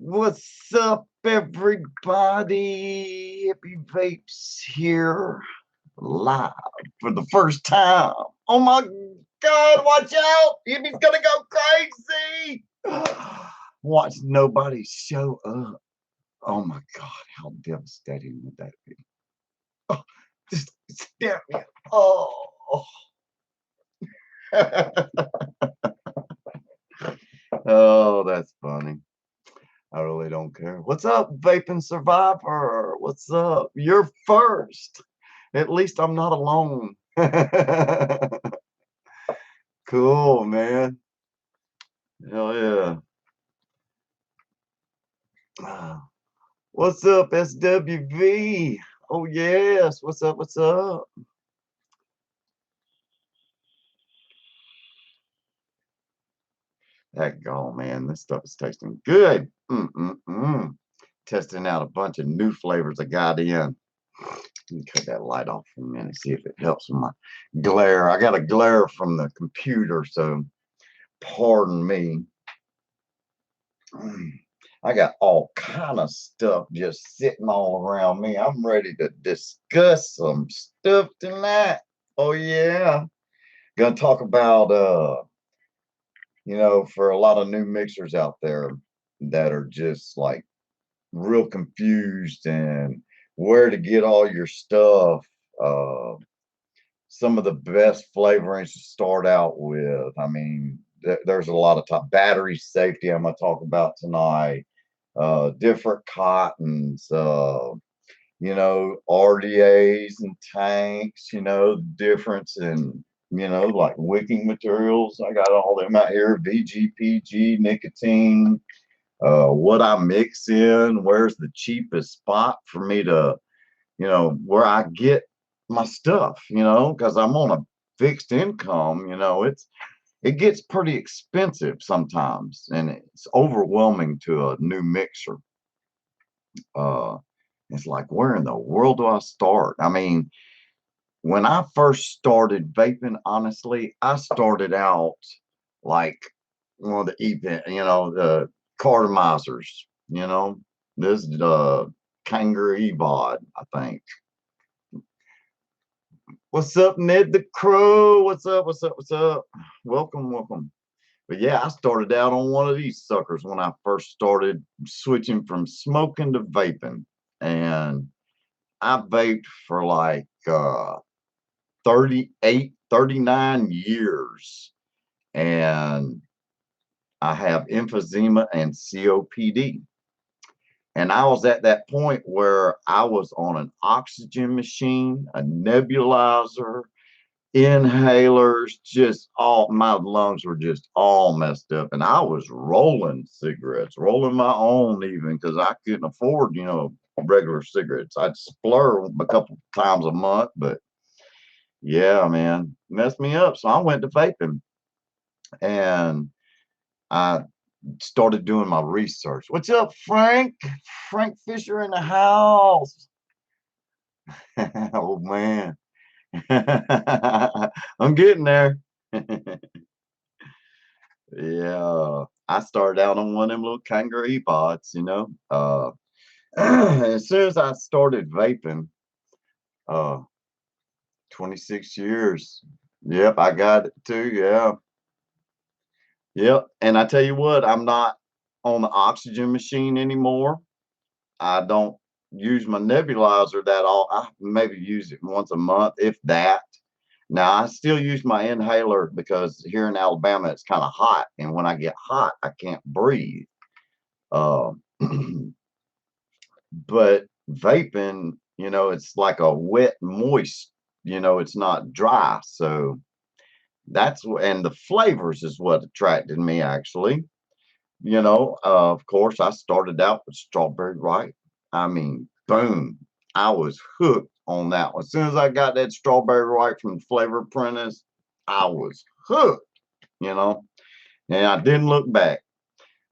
What's up, everybody? Hippy Vapes here, live for the first time. Oh my God, watch out! Hippy's gonna go crazy! Watch nobody show up. Oh my God, how devastating would that be? Oh, just stare me. Oh. Oh, that's funny. I really don't care. What's up, Vaping Survivor? What's up? You're first. At least I'm not alone. Cool, man. Hell yeah. What's up, SWV? Oh, yes. What's up? What's up? That go, man. This stuff is tasting good. Testing out a bunch of new flavors I got in. Let me cut that light off for a minute, see if it helps with my glare. I got a glare from the computer, so pardon me. I got all kind of stuff just sitting all around me. I'm ready to discuss some stuff tonight. Oh yeah. Gonna talk about for a lot of new mixers out there that are just like real confused and where to get all your stuff. Uh some of the best flavorings to start out with. I mean, there's a lot of top battery safety I'm gonna talk about tonight. Different cottons, RDAs and tanks, difference in, like wicking materials. I got all them out here, VGPG, nicotine, what I mix in, where's the cheapest spot for me to, where I get my stuff, because I'm on a fixed income, it gets pretty expensive sometimes and it's overwhelming to a new mixer. Uh, it's like, where in the world do I start? I mean, when I first started vaping, honestly, I started out like one of the event, the cartomizers, this Kangaroo Ebod, I think. What's up, Ned the Crow? What's up? What's up? What's up? Welcome, welcome. But yeah, I started out on one of these suckers when I first started switching from smoking to vaping. And I vaped for like 38, 39 years. And I have emphysema and COPD. And I was at that point where I was on an oxygen machine, a nebulizer, inhalers, just all my lungs were just all messed up. And I was rolling cigarettes, rolling my own even because I couldn't afford, regular cigarettes. I'd splur a couple times a month, but yeah, man, messed me up. So I went to vaping and I started doing my research. What's up, Frank? Frank Fisher in the house. Oh man. I'm getting there. Yeah. I started out on one of them little kangaroo pods, as soon as I started vaping, uh 26 years. Yep, I got it too. Yeah. Yep. And I tell you what, I'm not on the oxygen machine anymore. I don't use my nebulizer that all. I maybe use it once a month, if that. Now I still use my inhaler because here in Alabama it's kind of hot, and when I get hot, I can't breathe. Uh, but vaping, it's like a wet, moist. It's not dry, so and the flavors is what attracted me actually. Of course, I started out with strawberry ripe. I mean, boom, I was hooked on that one. As soon as I got that strawberry ripe from Flavor Apprentice, I was hooked, and I didn't look back.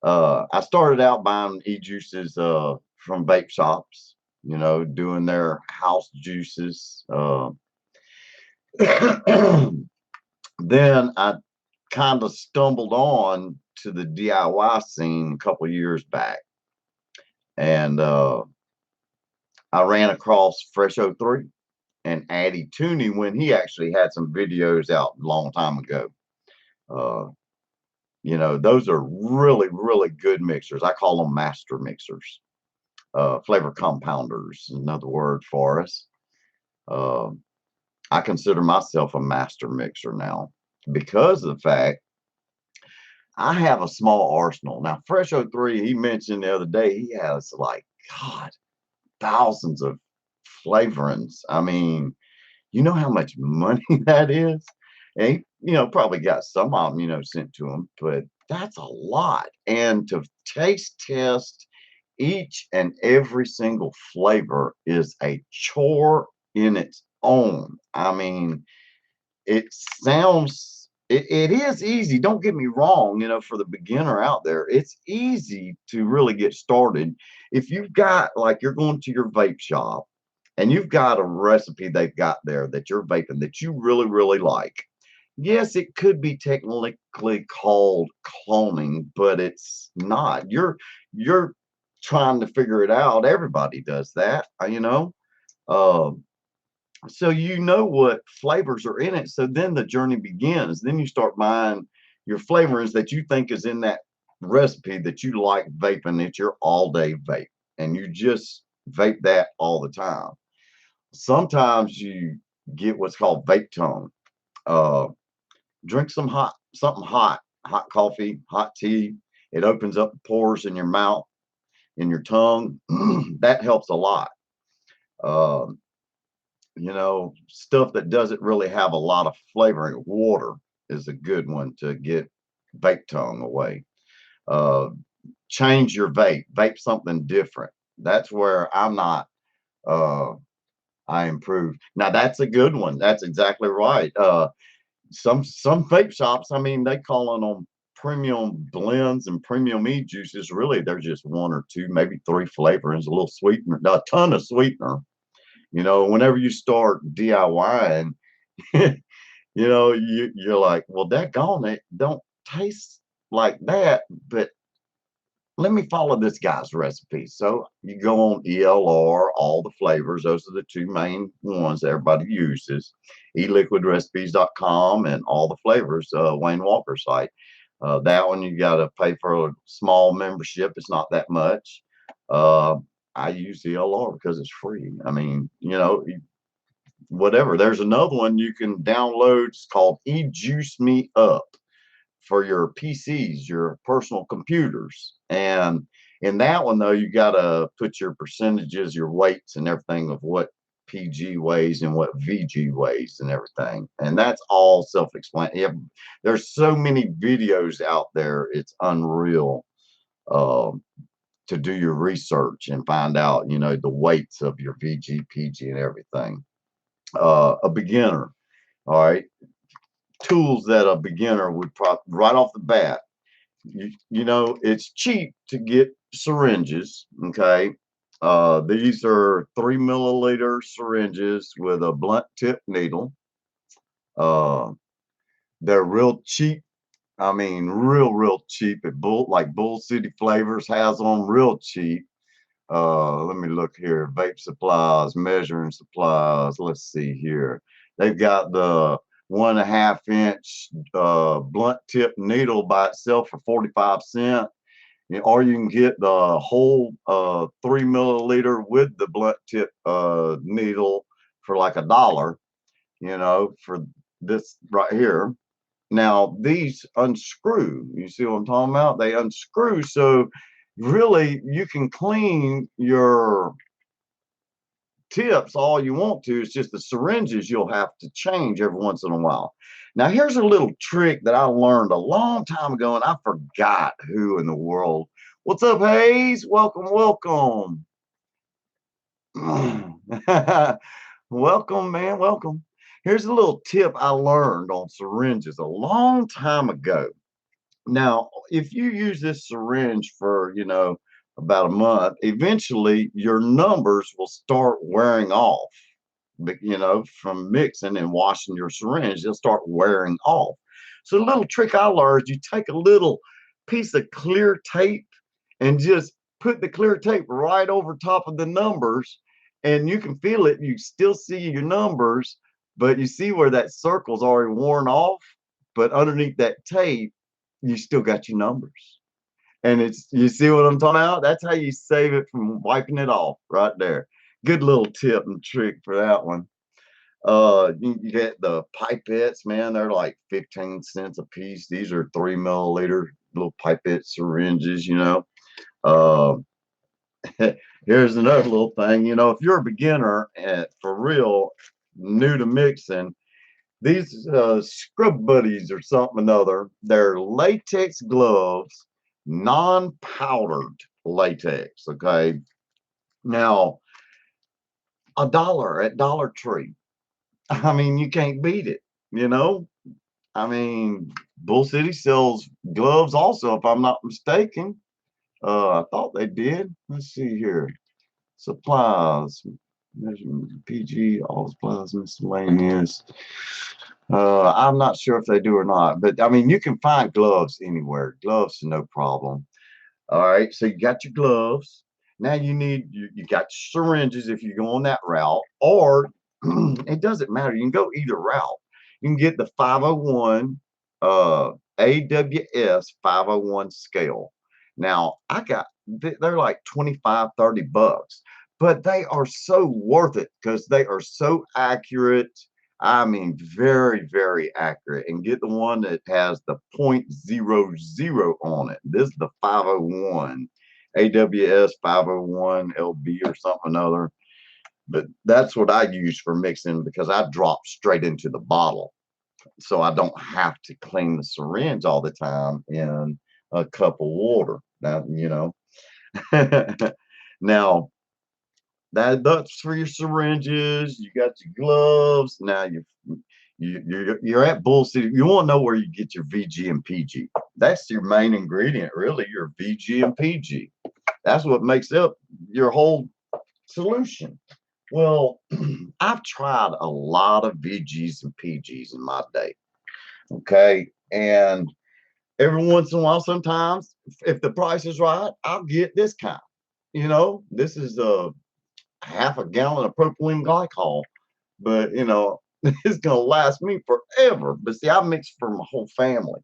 I started out buying e-juices from vape shops, doing their house juices. Then I kind of stumbled on to the DIY scene a couple years back. And I ran across Fresh 03 and Addy Tooney when he actually had some videos out a long time ago. Uh, those are really, really good mixers. I call them master mixers. Flavor compounders, another word for us. Uh, I consider myself a master mixer now because of the fact I have a small arsenal. Now, Fresh 03, he mentioned the other day, he has like, God, thousands of flavorings. I mean, you know how much money that is? And he, probably got some of them, sent to him, but that's a lot. And to taste test each and every single flavor is a chore in its own. I mean, it is easy. Don't get me wrong, for the beginner out there, it's easy to really get started. If you've got like you're going to your vape shop and you've got a recipe they've got there that you're vaping that you really, really like. Yes, it could be technically called cloning, but it's not. You're trying to figure it out. Everybody does that, Um, so you know what flavors are in it. So then the journey begins. Then you start buying your flavorings that you think is in that recipe that you like vaping. It's your all day vape, and you just vape that all the time. Sometimes you get what's called vape tone. Uh, Drink something hot coffee, hot tea. It opens up the pores in your mouth, in your tongue. That helps a lot. Um, Stuff that doesn't really have a lot of flavoring. Water is a good one to get vape tongue away. Uh, Change your vape something different. That's where I'm not, uh, I improve. Now that's a good one. That's exactly right. Some vape shops, I mean, they calling them premium blends and premium e-juices. Really, they're just one or two, maybe three flavorings, a little sweetener, a ton of sweetener. Whenever you start DIYing, you're like, well, daggone it, don't taste like that, but let me follow this guy's recipe. So you go on ELR, all the flavors. Those are the two main ones that everybody uses. eliquidrecipes.com and all the flavors, Wayne Walker site. That one you got to pay for a small membership. It's not that much. Uh, I use ELR because it's free. I mean, whatever. There's another one you can download. It's called eJuice Me Up for your PCs, your personal computers. And in that one, though, you got to put your percentages, your weights, and everything of what PG weighs and what VG weighs and everything. And that's all self-explanatory. There's so many videos out there, it's unreal uh, to do your research and find out, the weights of your VG, PG, and everything. A beginner, all right, tools that a beginner would right off the bat. It's cheap to get syringes. Okay. These are 3 milliliter syringes with a blunt tip needle. Uh, they're real cheap. I mean, real cheap at Bull City Flavors has them real cheap. Let me look here. Vape supplies, measuring supplies. Let's see here. They've got the 1.5 inch blunt tip needle by itself for 45 cents. Or you can get the whole 3 milliliter with the blunt tip needle for like $1, for this right here. Now these unscrew. You see what I'm talking about? They unscrew, so really you can clean your tips all you want to. It's just the syringes you'll have to change every once in a while. Now here's a little trick that I learned a long time ago, and I forgot who in the world. What's up, Hayes? Welcome. Welcome, man. Welcome. Here's a little tip I learned on syringes a long time ago. Now, if you use this syringe for, about a month, eventually your numbers will start wearing off. From mixing and washing your syringe, they'll start wearing off. So the little trick I learned, you take a little piece of clear tape and just put the clear tape right over top of the numbers, and you can feel it. You still see your numbers, but you see where that circle's already worn off. But underneath that tape, you still got your numbers. And it's, you see what I'm talking about? That's how you save it from wiping it off right there. Good little tip and trick for that one. You get the pipettes, man. They're like 15 cents a piece. These are 3 milliliter little pipette syringes, you know. Uh, Here's another little thing, you know, if you're a beginner and for real, new to mixing, these scrub buddies or something another, they're latex gloves, non-powdered latex. Okay. Now, $1 at Dollar Tree. I mean, you can't beat it, you know? I mean, Bull City sells gloves also, if I'm not mistaken. I thought they did. Let's see here. Supplies, measurement, PG, all supplies, miscellaneous. I'm not sure if they do or not, but I mean, you can find gloves anywhere. Gloves, no problem. All right, so you got your gloves. Now you got syringes if you go on that route, or it doesn't matter. You can go either route. You can get the 501 AWS 501 scale. Now I got, they're like 25, $30, but they are so worth it because they are so accurate. I mean, very, very accurate. And get the one that has the .00 on it. This is the 501, AWS 501 LB or something other. But that's what I use for mixing because I drop straight into the bottle. So I don't have to clean the syringe all the time in a cup of water. Now, you know. Now, that's for your syringes. You got your gloves. Now you're at Bull City. You want to know where you get your VG and PG. That's your main ingredient, really. Your VG and PG. That's what makes up your whole solution. Well, I've tried a lot of VGs and PGs in my day. Okay, and every once in a while, sometimes if the price is right, I'll get this kind. You know, this is a half a gallon of propylene glycol, but you know, it's gonna last me forever. But see, I mix for my whole family,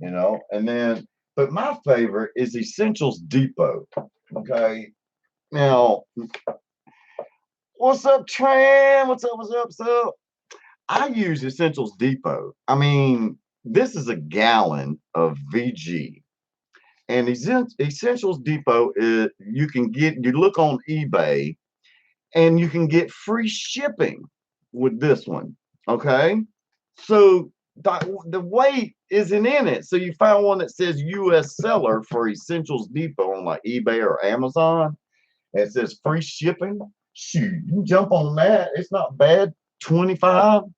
you know, and then, but my favorite is Essentials Depot. Okay, now, what's up, Tran? What's up? What's up? What's up? I use Essentials Depot. I mean, this is a gallon of VG. And Essentials Depot is, you can get, you look on eBay and you can get free shipping with this one. Okay. So the weight isn't in it. So you find one that says US seller for Essentials Depot on like eBay or Amazon. And it says free shipping. Shoot, you can jump on that. It's not bad. $25,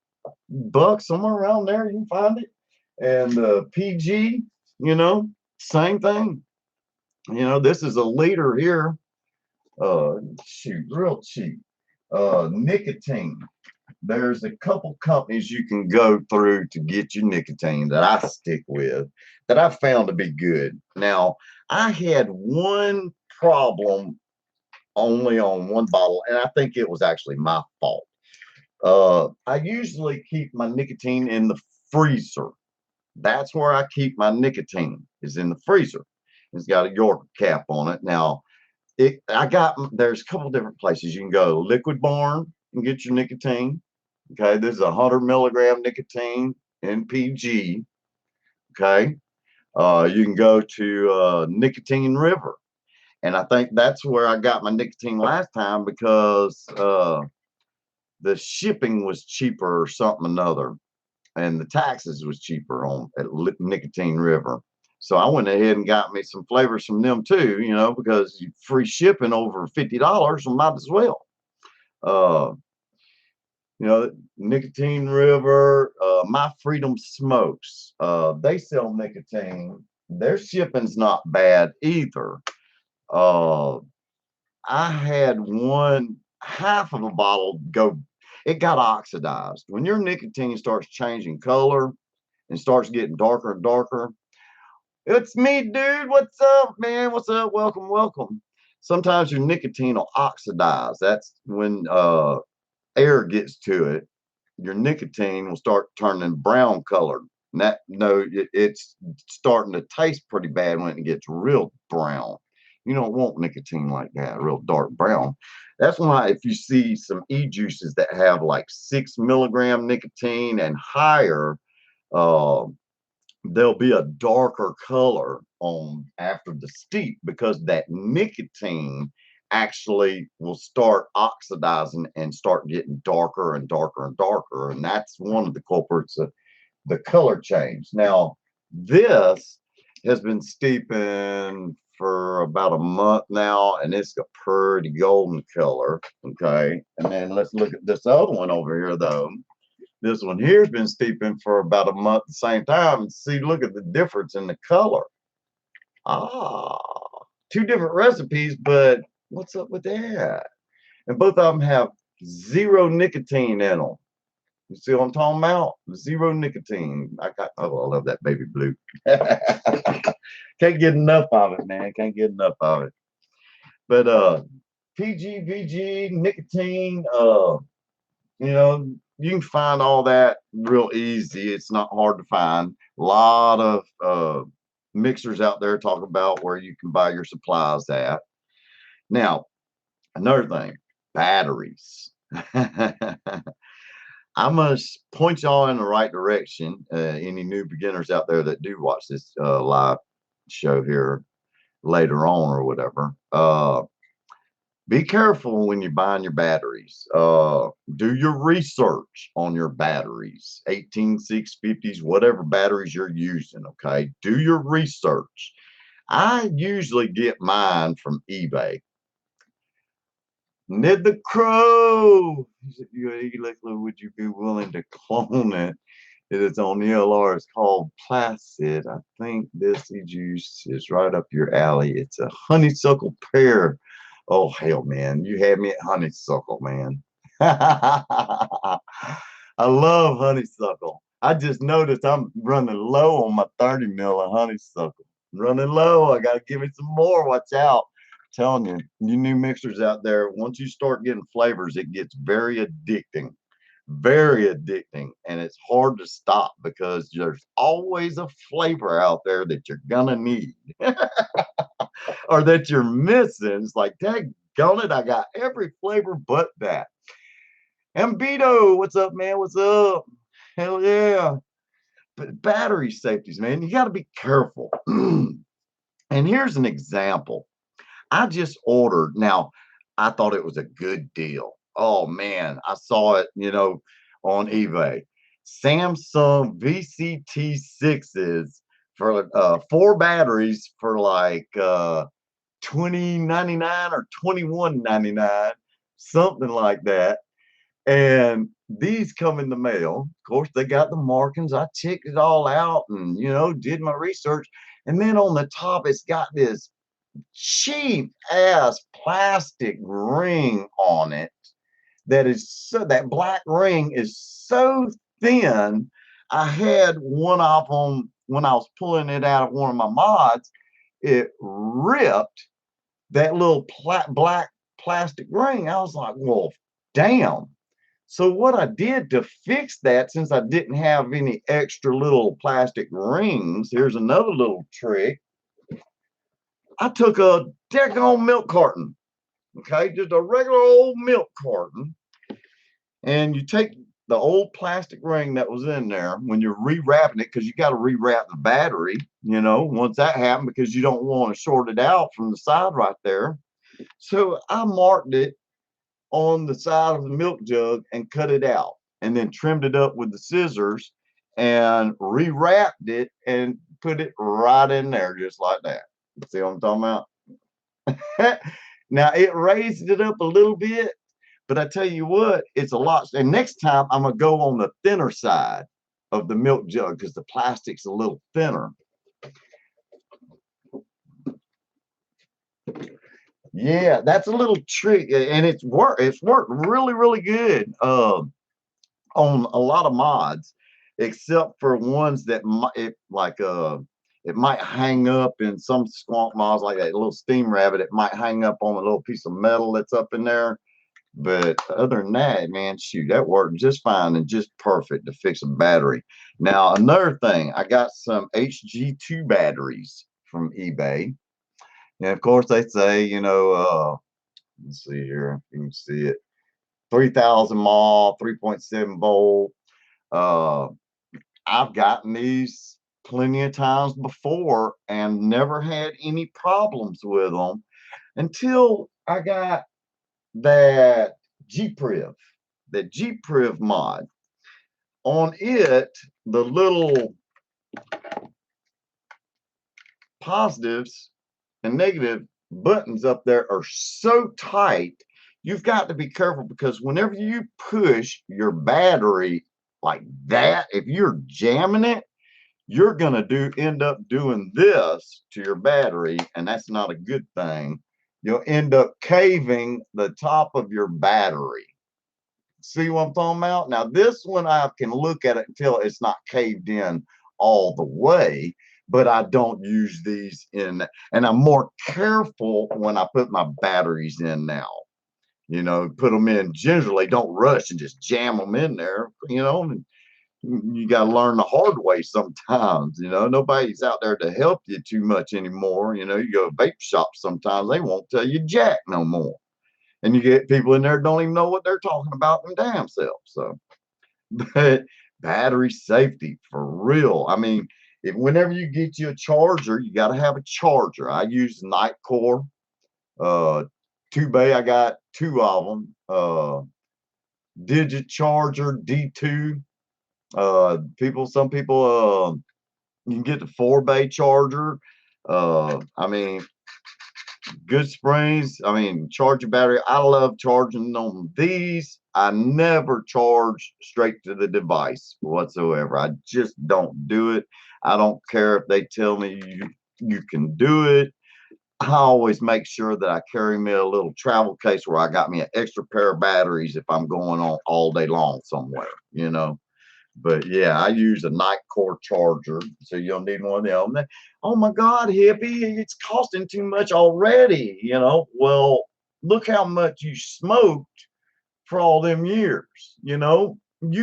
somewhere around there. You can find it. And PG, you know, same thing. You know, this is a liter here. Shoot, real cheap. Nicotine. There's a couple companies you can go through to get your nicotine that I stick with that I found to be good. Now, I had one problem only on one bottle, and I think it was actually my fault. I usually keep my nicotine in the freezer. That's where I keep my nicotine, is in the freezer. It's got a York cap on it. Now, there's a couple different places you can go. Liquid Barn and get your nicotine. Okay, this is 100 milligram nicotine NPG. Okay, you can go to Nicotine River, and I think that's where I got my nicotine last time because the shipping was cheaper or something another, and the taxes was cheaper on at Nicotine River. So I went ahead and got me some flavors from them too, you know, because free shipping over $50, I might as well. Uh, you know, Nicotine River, My Freedom Smokes, they sell nicotine. Their shipping's not bad either. Uh, I had one half of a bottle go, it got oxidized. When your nicotine starts changing color and starts getting darker and darker, It's me, dude. What's up, man? What's up? Welcome, welcome. Sometimes your nicotine will oxidize. That's when air gets to it. Your nicotine will start turning brown colored. And that no, it's starting to taste pretty bad when it gets real brown. You don't want nicotine like that, real dark brown. That's why if you see some e-juices that have like 6 milligram nicotine and higher, uh, there'll be a darker color on after the steep because that nicotine actually will start oxidizing and start getting darker and darker and darker. And that's one of the culprits of the color change. Now, this has been steeping for about a month now, and it's a pretty golden color. Okay. And then let's look at this other one over here, though. This one here's been steeping for about a month at the same time. And see, look at the difference in the color. Ah, two different recipes, but what's up with that? And both of them have zero nicotine in them. You see what I'm talking about? Zero nicotine. Oh, I love that baby blue. Can't get enough of it, man. Can't get enough of it. But PG, VG, nicotine, you know, you can find all that real easy. It's not hard to find. A lot of mixers out there talk about where you can buy your supplies at. Now, another thing, batteries. I must point y'all in the right direction. Any new beginners out there that do watch this live show here later on or whatever. Be careful when you're buying your batteries. Do your research on your batteries, 18650s, whatever batteries you're using. Okay, do your research. I usually get mine from eBay. Ned the Crow. Would you be willing to clone it? It is on ELR. It's called Placid. I think this juice is right up your alley. It's a honeysuckle pear. Oh, hell, man. You had me at honeysuckle, man. I love honeysuckle. I just noticed I'm running low on my 30 mil of honeysuckle. Running low. I got to give it some more. Watch out. Telling you, you new mixers out there, once you start getting flavors, it gets very addicting. Very addicting. And it's hard to stop because there's always a flavor out there that you're going to need. Or that you're missing. It's like, daggone it, I got every flavor but that. Ambito, what's up, man? What's up? Hell yeah. But battery safeties, man, you got to be careful. And here's an example. I just ordered. Now, I thought it was a good deal. Oh, man, I saw it, on eBay. Samsung VCT6s for 4 batteries for like $20.99 or $21.99, something like that. And these come in the mail. Of course, they got the markings. I checked it all out and did my research. And then on the top, it's got this cheap ass plastic ring on it that black ring is so thin. I had one of them when I was pulling it out of one of my mods. It ripped that little black plastic ring. I was like, well, damn. So what I did to fix that, since I didn't have any extra little plastic rings, here's another little trick. I took a daggone milk carton, okay, just a regular old milk carton, and you take the old plastic ring that was in there when you're rewrapping it, because you got to rewrap the battery, once that happened, because you don't want to short it out from the side right there. So I marked it on the side of the milk jug and cut it out, and then trimmed it up with the scissors and rewrapped it and put it right in there just like that. See what I'm talking about? Now it raised it up a little bit, but I tell you what, it's a lot. And next time I'm gonna go on the thinner side of the milk jug because the plastic's a little thinner. Yeah, that's a little trick, and it's worked really, really good on a lot of mods, except for ones that it might hang up in some squonk moths like that little steam rabbit. It might hang up on a little piece of metal that's up in there. But other than that, man, shoot, that worked just fine and just perfect to fix a battery. Now, another thing, I got some HG2 batteries from eBay. And of course, they say, let's see here, if you can see it, 3,000 mAh, 3.7 volt. Uh, I've gotten these plenty of times before and never had any problems with them until I got that GPriv, that GPriv mod. On it, the little positives and negative buttons up there are so tight, you've got to be careful because whenever you push your battery like that, if you're jamming it, you're going to end up doing this to your battery, and that's not a good thing. You'll end up caving the top of your battery. See what I'm talking about? Now, this one I can look at it until it's not caved in all the way, but I don't use these in, and I'm more careful when I put my batteries in now. Put them in gingerly, don't rush and just jam them in there, and you got to learn the hard way sometimes. Nobody's out there to help you too much anymore. You go to vape shops, sometimes they won't tell you jack no more, and you get people in there don't even know what they're talking about them damn selves. So, but battery safety for real. I mean, whenever you get you a charger, you got to have a charger. I use Nightcore, Tubay. I got two of them. Digit Charger D2. Some people, you can get the 4-bay charger. I mean, good springs. I mean, charge your battery. I love charging on these. I never charge straight to the device whatsoever. I just don't do it. I don't care if they tell me you can do it. I always make sure that I carry me a little travel case where I got me an extra pair of batteries if I'm going on all day long somewhere. But yeah, I use a Nightcore charger, so you'll need one of them. Oh my God, hippie, it's costing too much already. Well, look how much you smoked for all them years. You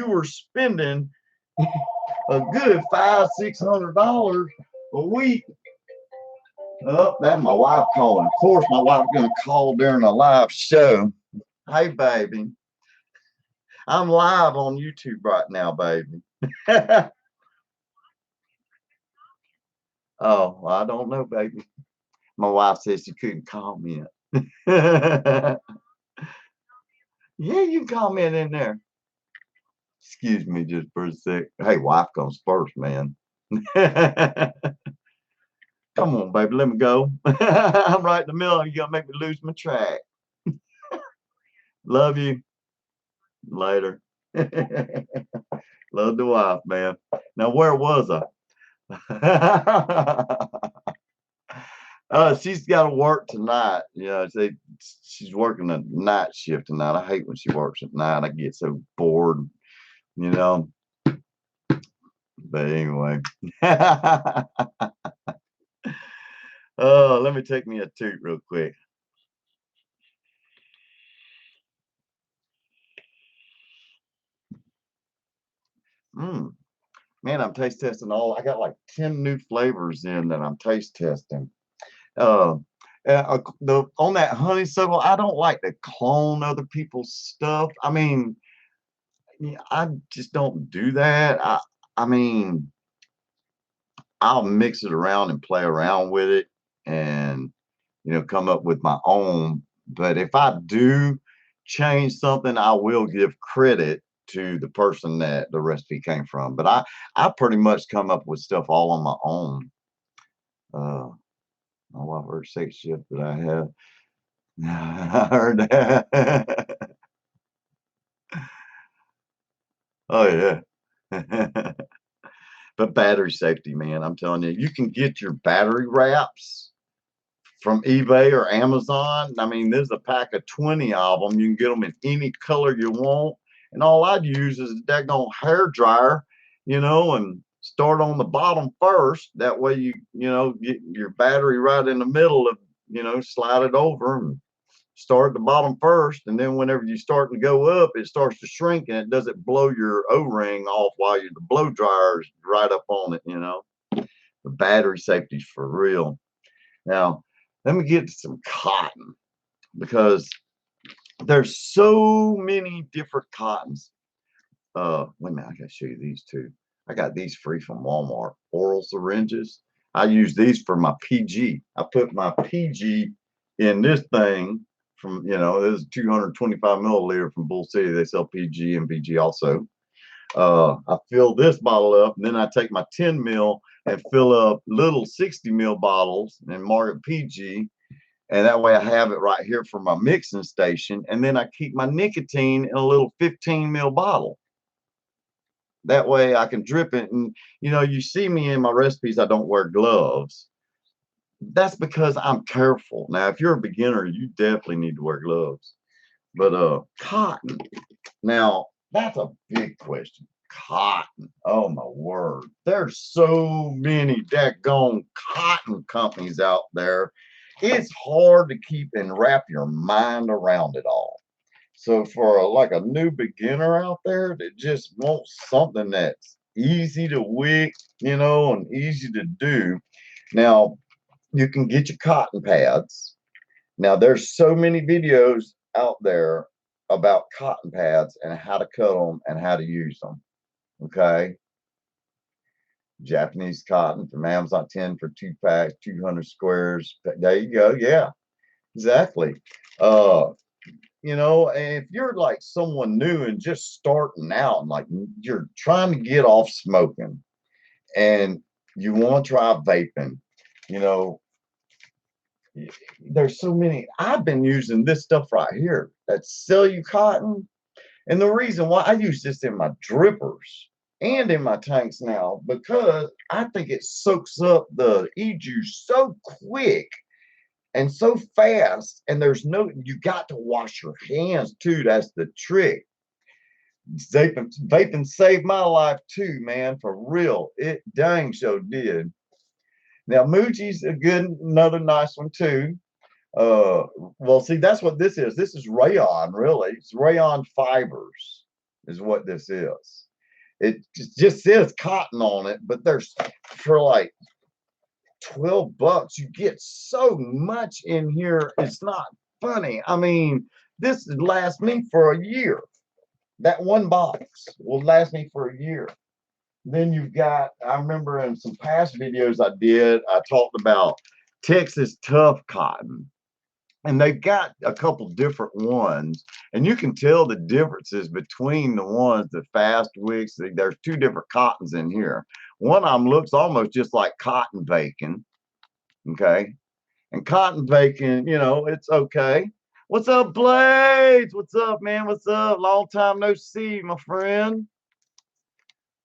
were spending a good $500-600 a week. Oh, that's my wife calling. Of course, my wife's gonna call during a live show. Hey, baby, I'm live on YouTube right now, baby. Oh, well, I don't know, baby. My wife says she couldn't comment. Yeah, you can comment in there. Excuse me just for a sec. Hey, wife comes first, man. Come on, baby, let me go. I'm right in the middle. You gotta make me lose my track. Love you. Later. Love the wife, man. Now, where was I? She's got to work tonight. She's working a night shift tonight. I hate when she works at night. I get so bored, you know. But anyway. Oh, let me take me a toot real quick. Man, I'm taste testing I got like 10 new flavors in that I'm taste testing. On that honeysuckle, I don't like to clone other people's stuff. I mean, I just don't do that. I mean, I'll mix it around and play around with it and come up with my own. But if I do change something, I will give credit to the person that the recipe came from. But I pretty much come up with stuff all on my own. Oh, I've heard sex shift, but I have. I heard that. Oh yeah. But battery safety, man, I'm telling you, you can get your battery wraps from eBay or Amazon. I mean, there's a pack of 20 of them. You can get them in any color you want. And all I'd use is a daggone hair dryer, and start on the bottom first. That way you know, get your battery right in the middle of, you know, slide it over and start at the bottom first. And then whenever you start to go up, it starts to shrink and it doesn't blow your O-ring off while the blow dryer's right up on it, you know. The battery safety's for real. Now, let me get to some cotton, because there's so many different cottons. Wait a minute, I gotta show you these two. I got these free from Walmart. Oral syringes. I use these for my PG. I put my PG in this thing from, you know, this is 225 milliliter from Bull City. They sell PG and BG also. I fill this bottle up, and then I take my 10 mil and fill up little 60 mil bottles and mark it PG. And that way I have it right here for my mixing station. And then I keep my nicotine in a little 15 mil bottle. That way I can drip it. And, you know, you see me in my recipes, I don't wear gloves. That's because I'm careful. Now, if you're a beginner, you definitely need to wear gloves. But cotton. Now, that's a big question. Cotton. Oh my word. There's so many daggone cotton companies out there. It's hard to keep and wrap your mind around it all. So for like a new beginner out there that just wants something that's easy to wick, you know, and easy to do. Now, you can get your cotton pads. Now, there's so many videos out there about cotton pads and how to cut them and how to use them. Okay. Japanese cotton from Amazon, 10 for 2 packs, 200 squares. There you go. Yeah, exactly. You know, if you're like someone new and just starting out and like you're trying to get off smoking and you want to try vaping, you know, there's so many. I've been using this stuff right here that sell you cotton. And the reason why I use this in my drippers and in my tanks now, because I think it soaks up the e-juice so quick and so fast. And there's no, you got to wash your hands too. That's the trick. Vaping saved my life too, man, for real. It dang so did. Now, Muji's a good, another nice one too. Well, see, that's what this is. This is rayon, really. It's rayon fibers, is what this is. It just says cotton on it, but there's for like $12, you get so much in here. It's not funny. I mean, this would last me for a year. That one box will last me for a year. Then you've got, I remember in some past videos I did, I talked about Texas Tough Cotton. And they've got a couple different ones, and you can tell the differences between the ones, the fast wicks. There's two different cottons in here. One of them looks almost just like cotton bacon. Okay. And cotton bacon, you know, it's okay. What's up, Blades? What's up, man? What's up? Long time no see, my friend.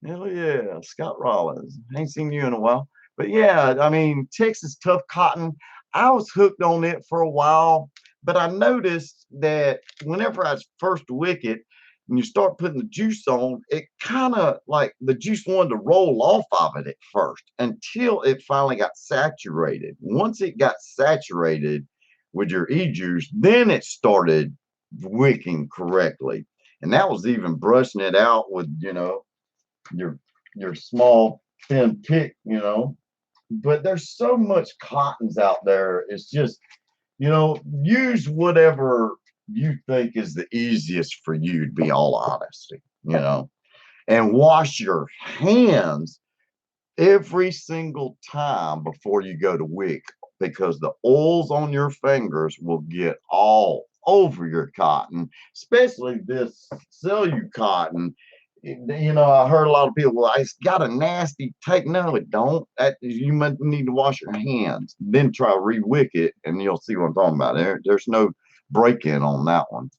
Hell yeah, Scott Rollins. Ain't seen you in a while. But yeah, I mean, Texas Tough Cotton, I was hooked on it for a while, but I noticed that whenever I first wick it and you start putting the juice on, it kind of like the juice wanted to roll off of it at first until it finally got saturated. Once it got saturated with your e-juice, then it started wicking correctly. And that was even brushing it out with, you know, your small thin pick, you know. But there's so much cottons out there. It's just, you know, use whatever you think is the easiest for you, to be all honesty, you know, and wash your hands every single time before you go to wick, because the oils on your fingers will get all over your cotton, especially this cellulose cotton. You know, I heard a lot of people, well, it's got a nasty take. No, it don't. You might need to wash your hands, then try re-wick it, and you'll see what I'm talking about. There's no break-in on that one.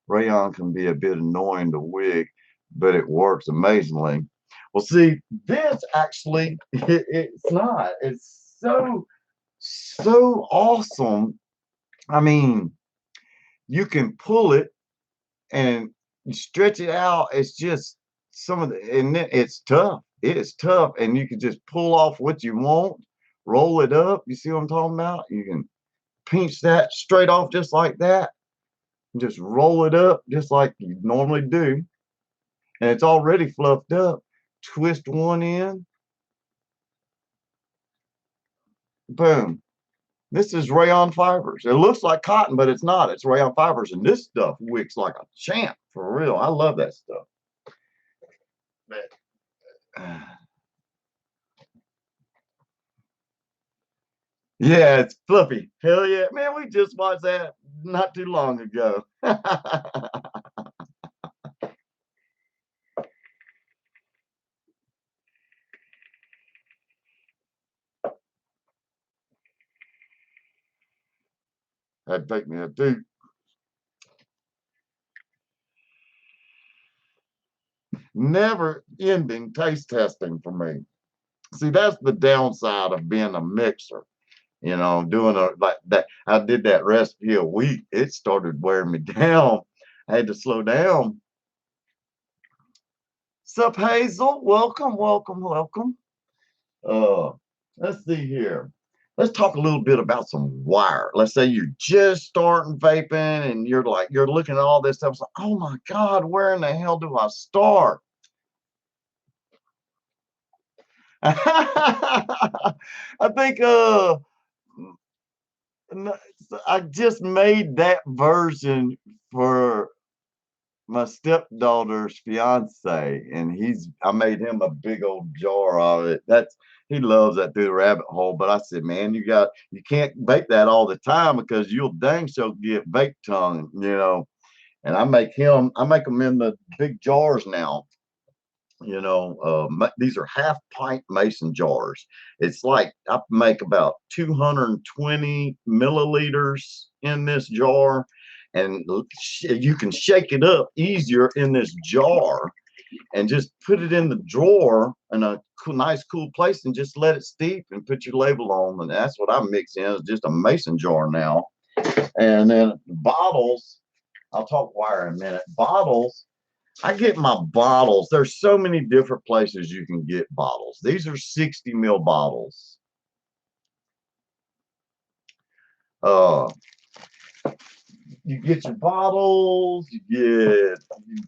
Rayon can be a bit annoying to wick, but it works amazingly. Well, see, this actually, it's not. It's so awesome. I mean, you can pull it and stretch it out. It's just some of the, and it's tough. it is tough, and you can just pull off what you want, roll it up. You see what I'm talking about? You can pinch that straight off just like that, and just roll it up just like you normally do, and it's already fluffed up. Twist one end, boom. This is rayon fibers. It looks like cotton, but it's not. It's rayon fibers, and this stuff wicks like a champ for real. I love that stuff. But, yeah, it's fluffy. Hell yeah, man! We just watched that not too long ago. That'd take me a dude. Never ending taste testing for me. See, that's the downside of being a mixer. You know, doing a like that. I did that recipe a week. It started wearing me down. I had to slow down. Sup, Hazel? Welcome, welcome, welcome. Uh, let's see here. Let's talk a little bit about some wire. Let's say you're just starting vaping and you're looking at all this stuff. It's like, oh my God, where in the hell do I start? I think I just made that version for my stepdaughter's fiance, and I made him a big old jar of it. He loves that through the rabbit hole. But I said, man, you can't bake that all the time because you'll dang so get baked tongue, you know. And I make them in the big jars now. You know, these are half pint mason jars. It's like I make about 220 milliliters in this jar, and you can shake it up easier in this jar and just put it in the drawer in a nice cool place and just let it steep and put your label on. And that's what I mix in, is just a mason jar now. And then bottles, I'll talk wire in a minute. Bottles, I get my bottles. There's so many different places you can get bottles. These are 60 ml bottles. Uh, you get your bottles, you get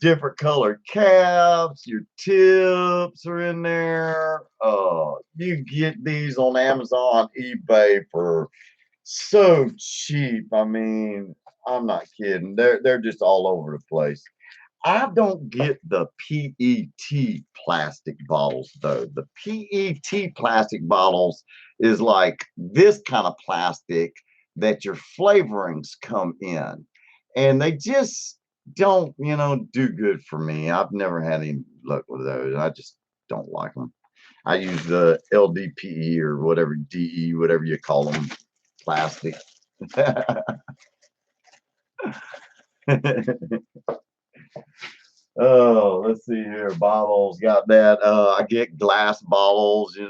different colored caps, your tips are in there. You get these on Amazon, eBay for so cheap. I mean, I'm not kidding. They're just all over the place. I don't get the PET plastic bottles though. The PET plastic bottles is like this kind of plastic that your flavorings come in, and they just don't, do good for me. I've never had any luck with those. I just don't like them. I use the LDPE or whatever, DE, whatever you call them, plastic. Oh, let's see here. Bottles, got that. I get glass bottles, you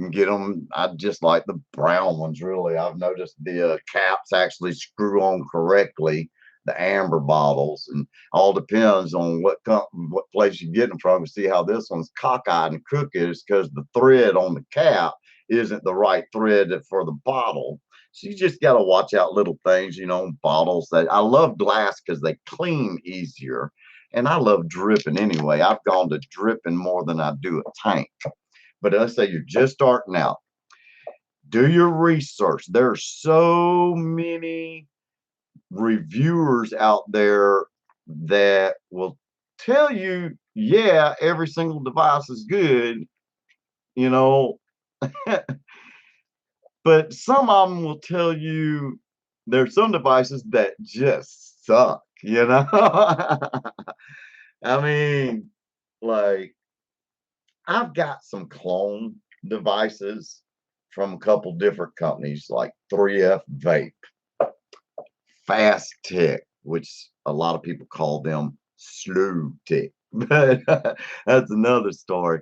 can get them. I just like the brown ones, really. I've noticed the caps actually screw on correctly, the amber bottles, and all depends on what place you get them from. You see how this one's cockeyed and crooked is because the thread on the cap isn't the right thread for the bottle. So you just got to watch out little things, bottles. That I love glass because they clean easier, and I love dripping anyway. I've gone to dripping more than I do a tank. But let's say you're just starting out, do your research. There's so many reviewers out there that will tell you, yeah, every single device is good, you know, but some of them will tell you there's some devices that just suck. I mean, like, I've got some clone devices from a couple different companies like 3F Vape, Fast Tech, which a lot of people call them slow tech, but that's another story.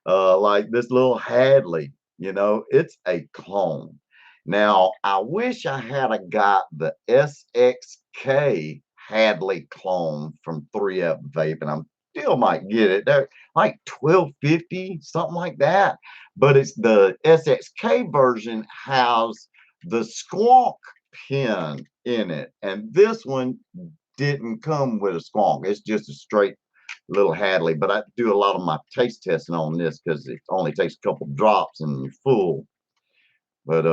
Like this little Hadley, it's a clone. Now, I wish I had a got the SXK Hadley clone from 3F Vape, and I still might get it. like 1250, something like that. But it's the SXK version has the squonk pin in it, and this one didn't come with a squonk. It's just a straight little Hadley. But I do a lot of my taste testing on this because it only takes a couple drops and you're full. But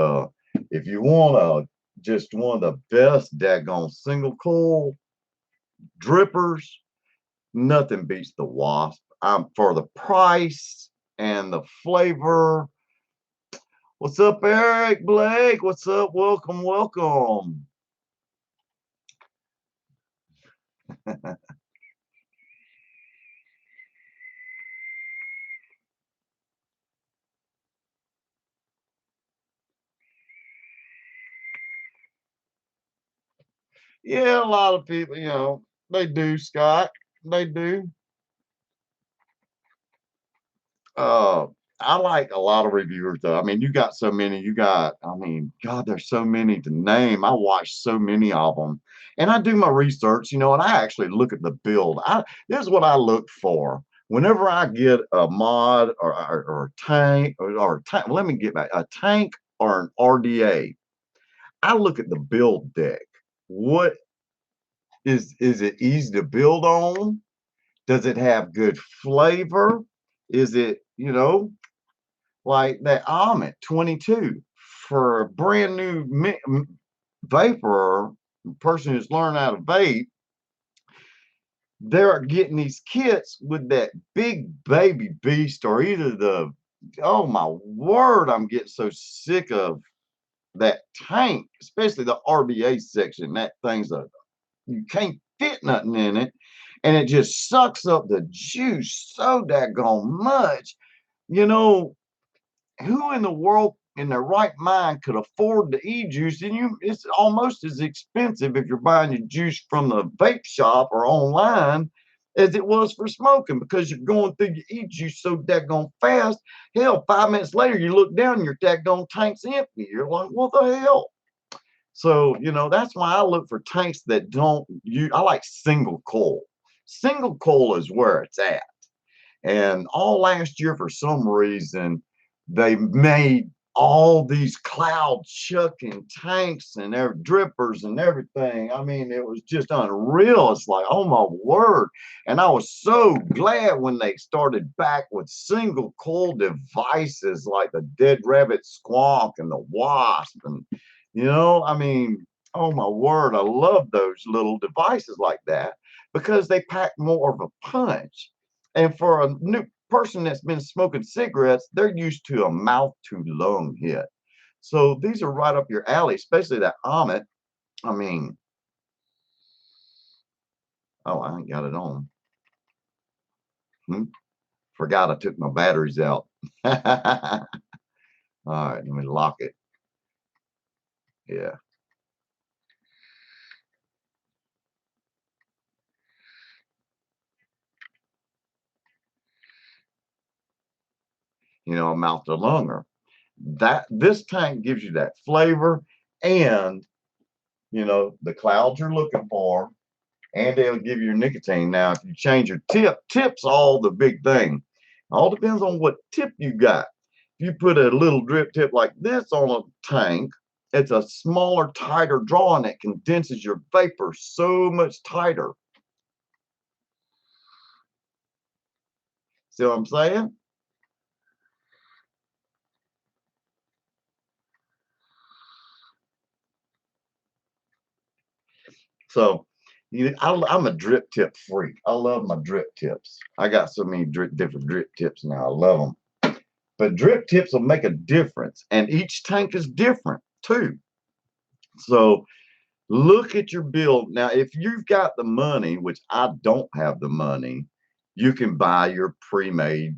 if you want just one of the best daggone single coil drippers, nothing beats the Wasp. For the price and the flavor. What's up, Eric Blake? What's up? Welcome, welcome. Yeah, a lot of people, they do, Scott. They do. Uh, I like a lot of reviewers though. I mean, you got so many. I mean, God, there's so many to name. I watch so many of them, and I do my research, and I actually look at the build. This is what I look for whenever I get a mod or a tank or tank. Let me get back a tank or an RDA. I look at the build deck. What is it easy to build on? Does it have good flavor? Is it, like that Amit 22 for a brand new vapor person who's learned how to vape? They're getting these kits with that big baby beast or either oh my word, I'm getting so sick of that tank, especially the RBA section. That thing's you can't fit nothing in it, and it just sucks up the juice so daggone much. Who in the world in their right mind could afford the e-juice? And it's almost as expensive if you're buying your juice from the vape shop or online as it was for smoking, because you're going through your e-juice so daggone fast. Hell, 5 minutes later, you look down and your daggone tank's empty. You're like, what the hell? So, that's why I look for tanks that don't use, I like single coil. Single coil is where it's at. And all last year, for some reason, they made all these cloud chucking tanks and their drippers and everything. I mean, it was just unreal. It's like, oh my word. And I was so glad when they started back with single coil devices like the Dead Rabbit Squonk and the Wasp. And, I mean, oh my word, I love those little devices like that because they pack more of a punch. And for a new person that's been smoking cigarettes, they're used to a mouth to lung hit. So these are right up your alley, especially that Amit. I mean, oh, I ain't got it on. Forgot I took my batteries out. All right, let me lock it. Yeah. A mouth to lunger. This tank gives you that flavor and the clouds you're looking for, and they'll give you your nicotine. Now, if you change your tip's all the big thing. All depends on what tip you got. If you put a little drip tip like this on a tank, it's a smaller, tighter draw, and it condenses your vapor so much tighter. See what I'm saying? So I'm a drip tip freak. I love my drip tips. I got so many different drip tips now. I love them. But drip tips will make a difference, and each tank is different too. So look at your build. Now, if you've got the money, which I don't have the money, you can buy your pre-made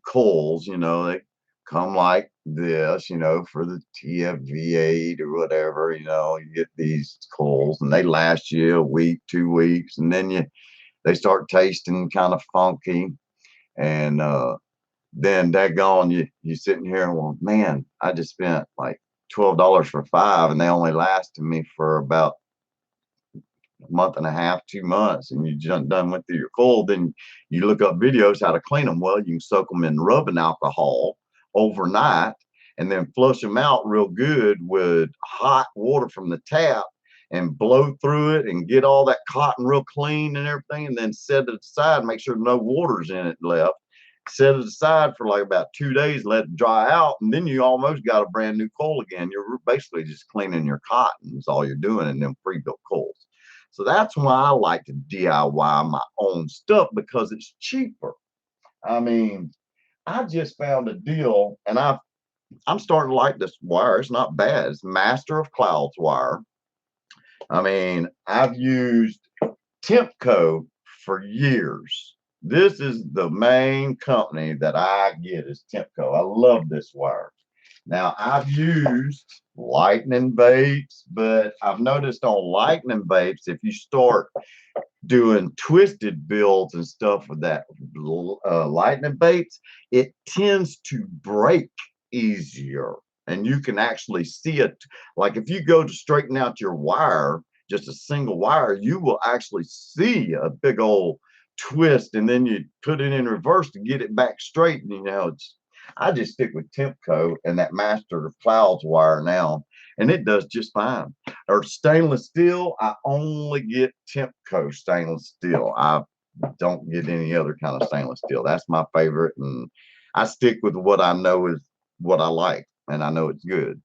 coils. They come like this, for the TFV8 or whatever. You get these coils and they last you a week, 2 weeks, and then they start tasting kind of funky. And then daggone, you sitting here and, well, man, I just spent like $12 for 5, and they only lasted me for about month and a half, 2 months, and you just done went through your coil, then you look up videos how to clean them. Well, you can soak them in rubbing alcohol overnight and then flush them out real good with hot water from the tap and blow through it and get all that cotton real clean and everything, and then set it aside, make sure no water's in it left. Set it aside for like about 2 days, let it dry out, and then you almost got a brand new coil again. You're basically just cleaning your cotton is all you're doing in them pre-built coils. So that's why I like to DIY my own stuff, because it's cheaper. I mean, I just found a deal, and I'm starting to like this wire. It's not bad. It's Master of Clouds wire. I mean, I've used Tempco for years. This is the main company that I get is Tempco. I love this wire. Now, I've used lightning vapes, but I've noticed on lightning vapes, if you start doing twisted builds and stuff with that lightning vapes, it tends to break easier. And you can actually see it. Like if you go to straighten out your wire, just a single wire, you will actually see a big old twist, and then you put it in reverse to get it back straight. And, you know, I just stick with Tempco and that Master of Clouds wire now, and it does just fine. Or stainless steel, I only get Tempco stainless steel. I don't get any other kind of stainless steel. That's my favorite, and I stick with what I know is what I like, and I know it's good.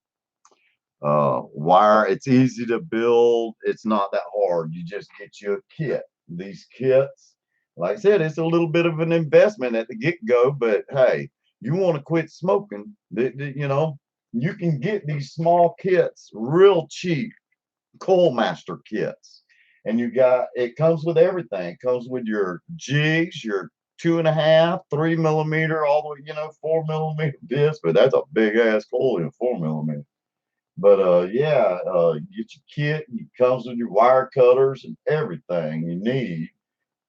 Wire, it's easy to build. It's not that hard. You just get you a kit. These kits, like I said, it's a little bit of an investment at the get-go, but hey, you want to quit smoking, you know, you can get these small kits real cheap, Coil Master kits. And you got, it comes with everything. It comes with your jigs, your 2.5, 3 millimeter, all the way, you know, 4 millimeter disc, but that's a big ass coil in 4 millimeter. But yeah, you get your kit, it comes with your wire cutters and everything you need,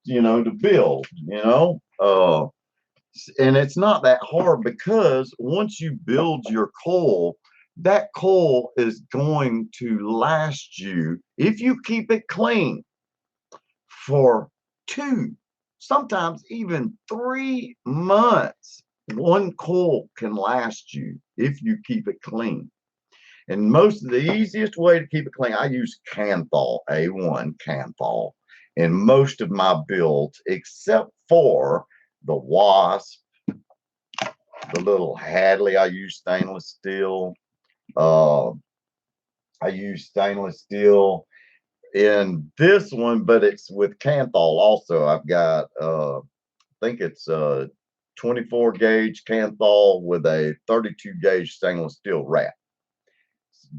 you know, to build, you know. And it's not that hard, because once you build your coil, that coil is going to last you, if you keep it clean, for 2, sometimes even 3 months. One coil can last you if you keep it clean. And most of the easiest way to keep it clean, I use Canthol, A1 Canthol, in most of my builds, except for the Wasp, the little Hadley. I use stainless steel. I use stainless steel in this one, but it's with Canthol also. I've got, I think it's 24 gauge Canthol with a 32 gauge stainless steel wrap,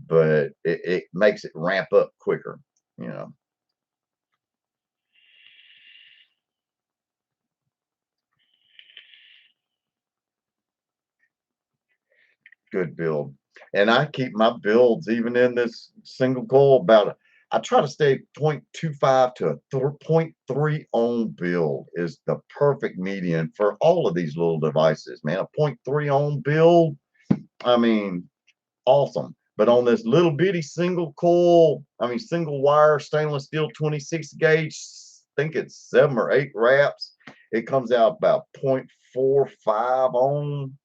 but it makes it ramp up quicker, you know. Good build. And I keep my builds, even in this single coil, about I try to stay 0.25 to a 0.3 ohm build is the perfect median for all of these little devices, man. A 0.3 ohm build, I mean, awesome. But on this little bitty single coil, I mean, single wire stainless steel 26 gauge, I think it's 7 or 8 wraps, it comes out about 0.45 ohm.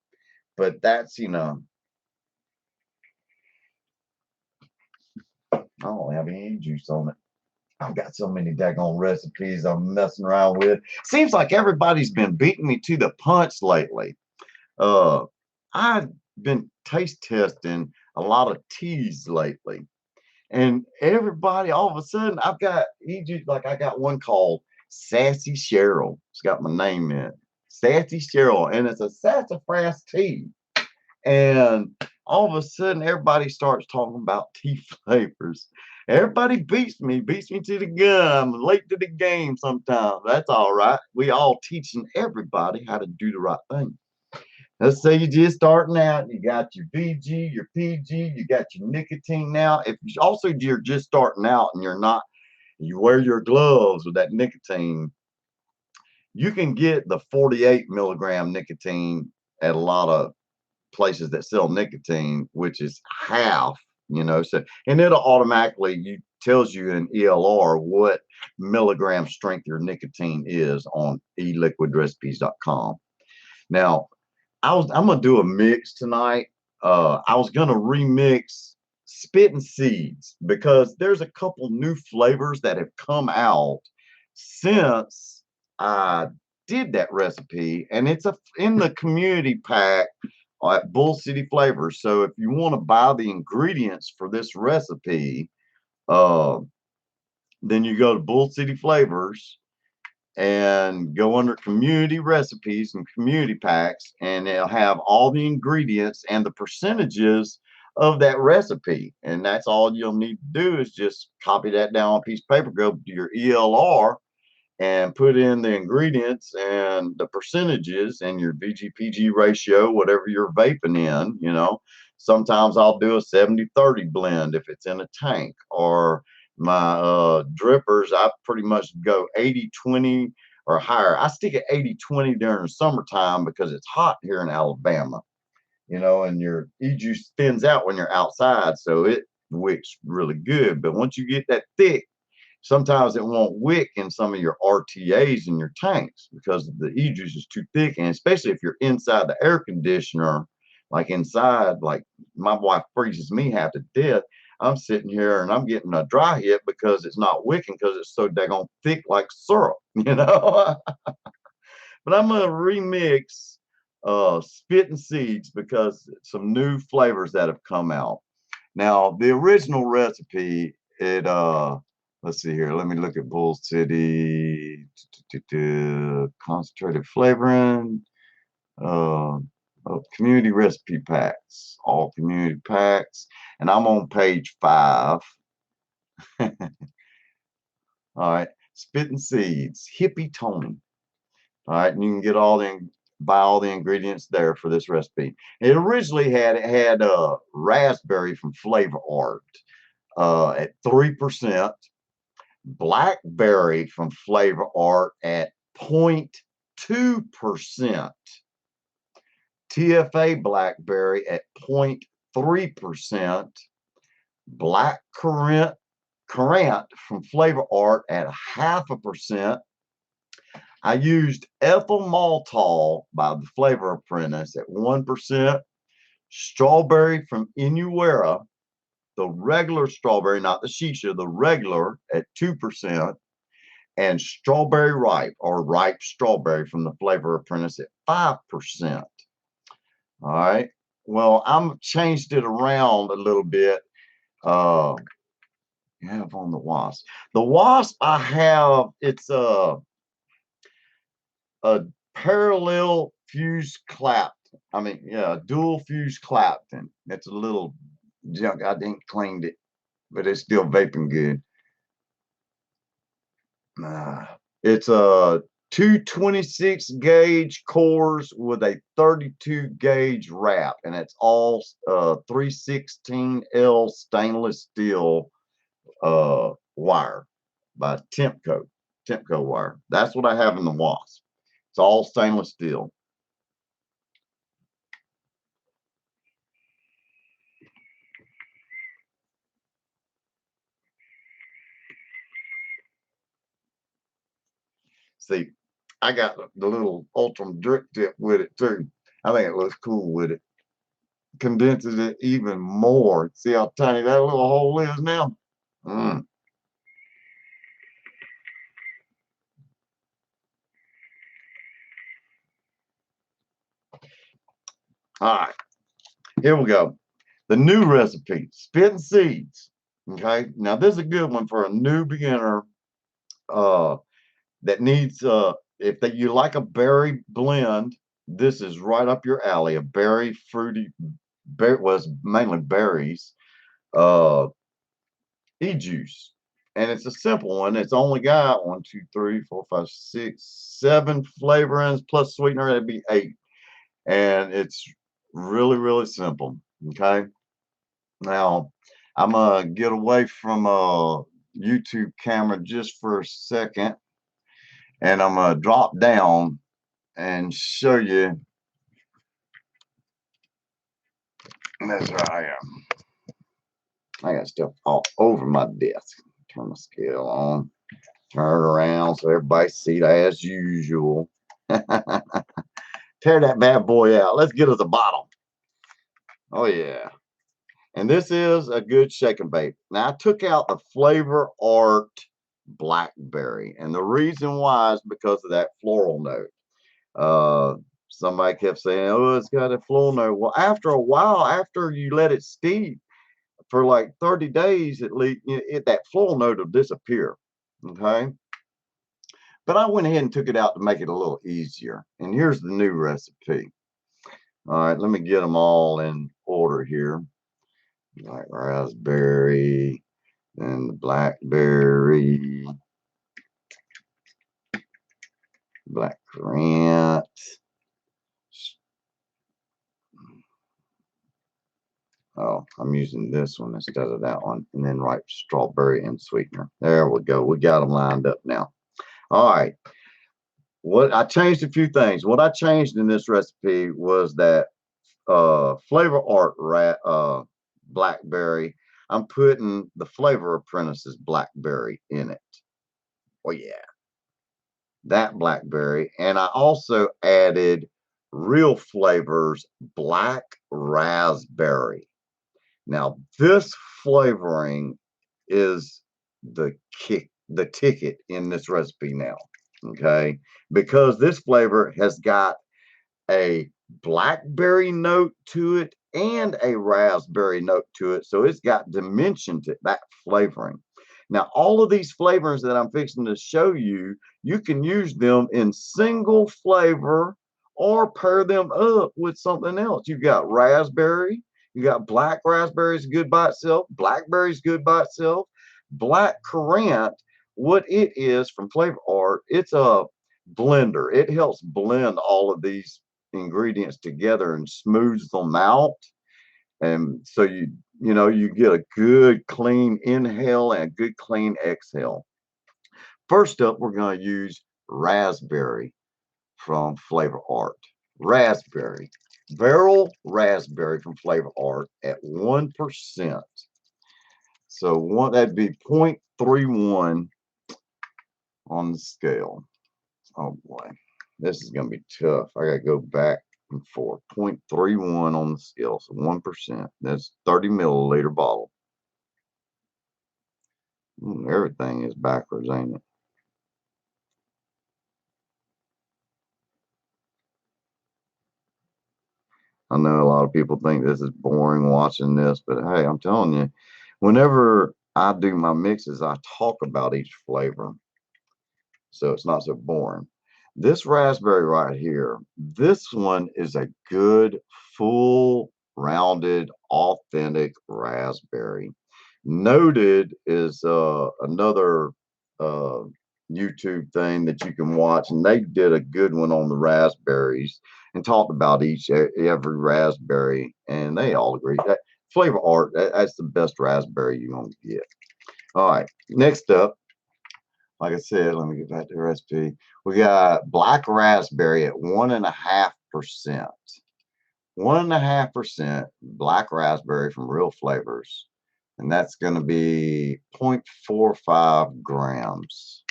But that's, you know, I don't have any juice on it. I've got so many daggone recipes I'm messing around with. Seems like everybody's been beating me to the punch lately. Uh, I've been taste testing a lot of teas lately, and everybody, all of a sudden, I've got like I got one called Sassy Cheryl. It's got my name in it, Sassy Cheryl, and it's a sassafras tea. And all of a sudden, everybody starts talking about tea flavors. Everybody beats me to the gun. I'm late to the game sometimes. That's all right. We all teaching everybody how to do the right thing. Let's say you're just starting out, you got your VG, your PG, you got your nicotine now. If you also you're just starting out and you're not, you wear your gloves with that nicotine, you can get the 48 milligram nicotine at a lot of places that sell nicotine, which is half, you know. So, and it'll automatically, tells you in ELR what milligram strength your nicotine is on eliquidrecipes.com. Now, I'm gonna do a mix tonight. I was gonna remix Spittin Seeds because there's a couple new flavors that have come out since I did that recipe, and it's in the community pack at Bull City Flavors. So if you want to buy the ingredients for this recipe, uh, then you go to Bull City Flavors and go under community recipes and community packs, and it'll have all the ingredients and the percentages of that recipe. And that's all you'll need to do is just copy that down on a piece of paper, go to your ELR and put in the ingredients and the percentages and your VGPG ratio, whatever you're vaping in. Sometimes I'll do a 70-30 blend if it's in a tank, or my drippers, I pretty much go 80-20 or higher. I stick at 80-20 during the summertime because it's hot here in Alabama, and your e-juice thins out when you're outside, so it wicks really good. But once you get that thick, sometimes it won't wick in some of your RTAs in your tanks because the e-juice is too thick. And especially if you're inside the air conditioner, like inside, like my wife freezes me half to death. I'm sitting here and I'm getting a dry hit because it's not wicking because it's so daggone thick like syrup, But I'm going to remix Spittin Seeds because some new flavors that have come out. Now, the original recipe, let's see here. Let me look at Bull City. Concentrated flavoring. Community recipe packs. All community packs. And I'm on page 5. All right. Spittin Seeds. Hippie Tony. All right. And you can buy all the ingredients there for this recipe. It originally had raspberry from Flavor Art at 3%. Blackberry from Flavor Art at 0.2%, TFA Blackberry at 0.3%, Black Currant from Flavor Art at 0.5%. I used ethyl maltol by the Flavor Apprentice at 1%, strawberry from Inuera, the regular strawberry, not the shisha, the regular at 2%, and strawberry ripe or ripe strawberry from the Flavor Apprentice at 5%. All right. Well, I'm changed it around a little bit. You have on the wasp. The wasp I have, it's a parallel fused Clapton. I mean, yeah, dual fused Clapton. It's a little junk. I didn't cleaned it, but it's still vaping good. It's a 226 gauge cores with a 32 gauge wrap, and it's all 316L stainless steel wire by Tempco wire. That's what I have in the wasp. It's all stainless steel. See, I got the little Ultram drip tip with it too. I think it looks cool with it. Condenses it even more. See how tiny that little hole is now? All right, here we go. The new recipe, Spittin Seeds. Okay, now this is a good one for a new beginner that needs, if you like a berry blend, this is right up your alley. A berry, fruity, was mainly berries, e-juice. And it's a simple one. It's only got 1, 2, 3, 4, 5, 6, 7 flavorings plus sweetener. That'd be 8. And it's really, really simple. Okay. Now, I'm going to get away from a YouTube camera just for a second. And I'm going to drop down and show you. And that's where I am. I got stuff all over my desk. Turn the scale on. Turn it around so everybody see that as usual. Tear that bad boy out. Let's get us a bottle. Oh yeah. And this is a good shake and bake. Now I took out the Flavor Art Blackberry, and the reason why is because of that floral note. Somebody kept saying, "Oh, it's got a floral note." Well, after a while, after you let it steep for like 30 days at least, that floral note will disappear. Okay. But I went ahead and took it out to make it a little easier. And here's the new recipe. All right, let me get them all in order here. Like raspberry and the blackberry, black currant. Oh, I'm using this one instead of that one. And then ripe strawberry and sweetener. There we go. We got them lined up now. All right. What I changed a few things. What I changed in this recipe was that Flavor Art blackberry. I'm putting the Flavor Apprentice's blackberry in it. Oh yeah, that blackberry. And I also added Real Flavors black raspberry. Now this flavoring is the ticket in this recipe now. Okay, because this flavor has got a blackberry note to it and a raspberry note to it. So it's got dimension to that flavoring. Now, all of these flavors that I'm fixing to show you, you can use them in single flavor or pair them up with something else. You've got raspberry, you got black raspberries good by itself, blackberries good by itself, black currant. What it is from Flavor Art, it's a blender. It helps blend all of these ingredients together and smooths them out. And so you get a good clean inhale and a good clean exhale. First up, we're going to use raspberry from Flavor Art. Raspberry, barrel raspberry from Flavor Art at 1%. So that'd be 0.31 on the scale. Oh boy, this is going to be tough. I got to go back and forth. 0.31 on the scale, so 1%. That's 30 milliliter bottle. Everything is backwards, ain't it? I know a lot of people think this is boring watching this, but hey, I'm telling you, whenever I do my mixes, I talk about each flavor, so it's not so boring. This raspberry right here, this one is a good, full, rounded, authentic raspberry. Noted is another uh, YouTube thing that you can watch, and they did a good one on the raspberries and talked about every raspberry, and they all agree that Flavor Art, that's the best raspberry you're gonna get. All right, next up, like I said, let me get back to the recipe. We got black raspberry at 1.5%. 1.5% black raspberry from Real Flavors. And that's going to be 0.45 grams.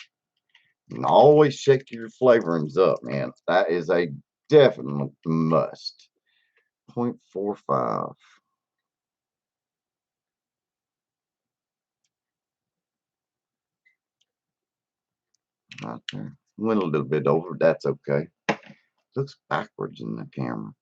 And always shake your flavorings up, man. That is a definite must. 0.45. Right there. Went a little bit over. That's okay. Looks backwards in the camera.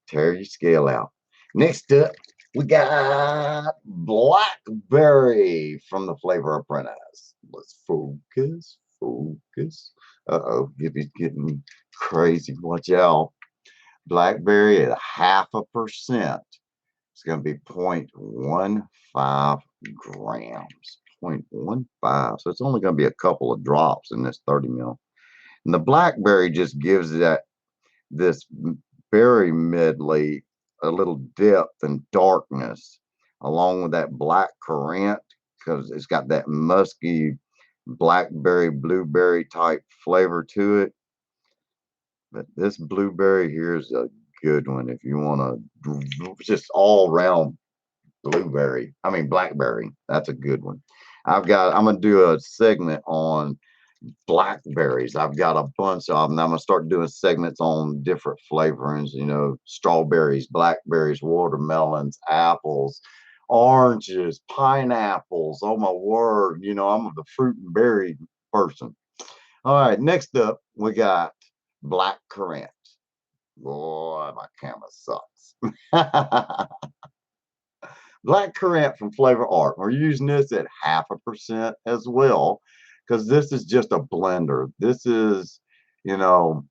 Tear your scale out. Next up, we got blackberry from the Flavor Apprentice. Let's focus, focus. Uh-oh, Hippy's getting crazy. Watch out. Blackberry at 0.5%. It's going to be 0.15 grams. 0.15. So it's only going to be a couple of drops in this 30 ml. And the blackberry just gives this berry medley a little depth and darkness, along with that black currant, because it's got that musky blackberry blueberry type flavor to it. But this blueberry here is a good one if you want to just all around blackberry. That's a good one. I'm going to do a segment on blackberries. I've got a bunch of them. I'm going to start doing segments on different flavorings, you know, strawberries, blackberries, watermelons, apples, oranges, pineapples. Oh my word. You know, I'm the fruit and berry person. All right. Next up, we got black currant. Boy, my camera sucks. Black currant from Flavor Art. We're using this at 0.5% as well, because this is just a blender. This is, you know,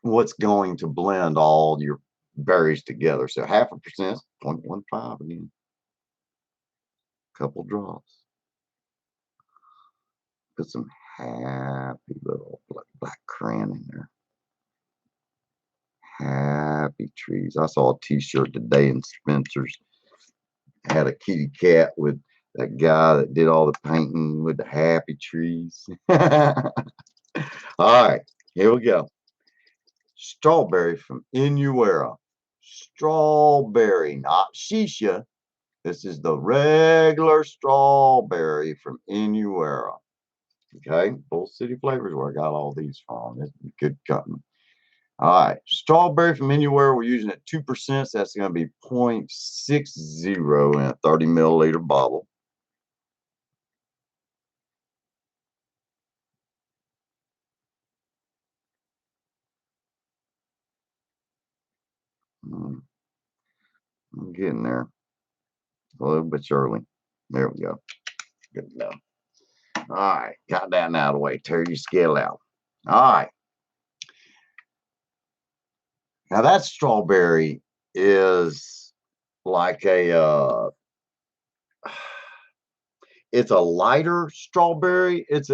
what's going to blend all your berries together. So 0.5%, 0.15 again. Couple drops. Put some happy little black currant in there. Happy trees. I saw a t-shirt today in Spencer's. Had a kitty cat with that guy that did all the painting with the happy trees. All right, here we go. Strawberry from Inuera. Strawberry, not shisha. This is the regular strawberry from Inuera. Okay, Bull City Flavors where I got all these from. It's good company. All right, strawberry from anywhere we're using at 2%. So that's going to be 0.60 in a 30 milliliter bottle. I'm getting there a little bit early. There we go. Good enough. All right, got that out of the way. Tear your scale out. All right. Now that strawberry is like a it's a lighter strawberry. It's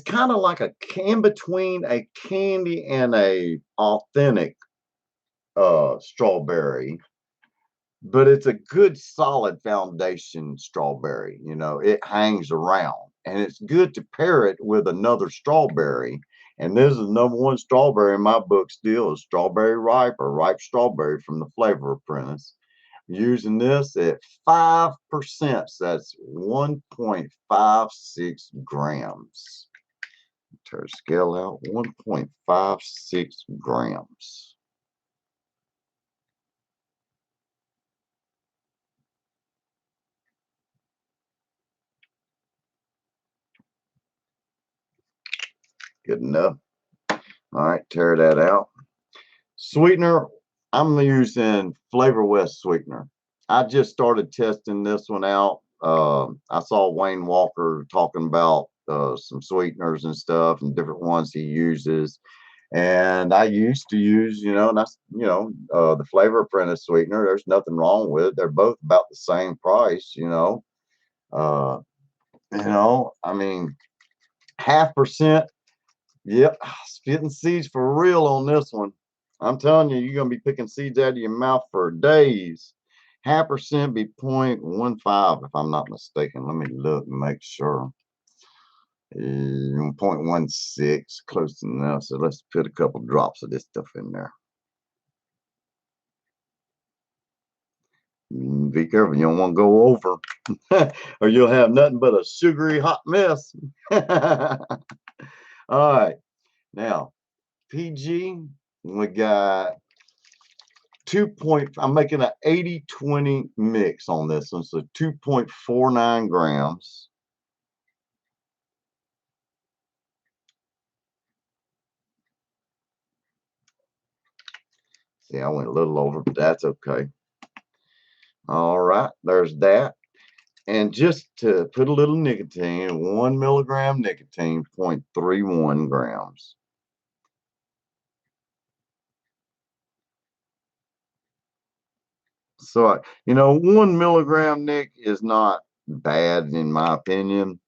kind of like a in between a candy and a authentic strawberry, but it's a good solid foundation strawberry. You know, it hangs around, and it's good to pair it with another strawberry. And this is the number 1 strawberry in my book still is strawberry ripe or ripe strawberry from the Flavor Apprentice. Using this at 5%, so that's 1.56 grams. Tear the scale out, 1.56 grams. Good enough. All right, tear that out. Sweetener, I'm using Flavor West sweetener. I just started testing this one out. I saw Wayne Walker talking about some sweeteners and stuff and different ones he uses. And I used to use, you know, and that's, you know, the Flavor Apprentice sweetener. There's nothing wrong with it. They're both about the same price, you know. I mean, 0.5%. Yep, spitting seeds for real on this one. I'm telling you, you're gonna be picking seeds out of your mouth for days. 0.5% be 0.15, if I'm not mistaken. Let me look and make sure. 0.16, close enough. So let's put a couple drops of this stuff in there. Be careful, you don't want to go over, or you'll have nothing but a sugary hot mess. All right, now PG, we got 2. I'm making an 80-20 mix on this one, so 2.49 grams. See, I went a little over, but that's okay. All right, there's that. And just to put a little nicotine, 1 milligram nicotine, 0.31 grams. So, you know, 1 milligram, Nick, is not bad in my opinion.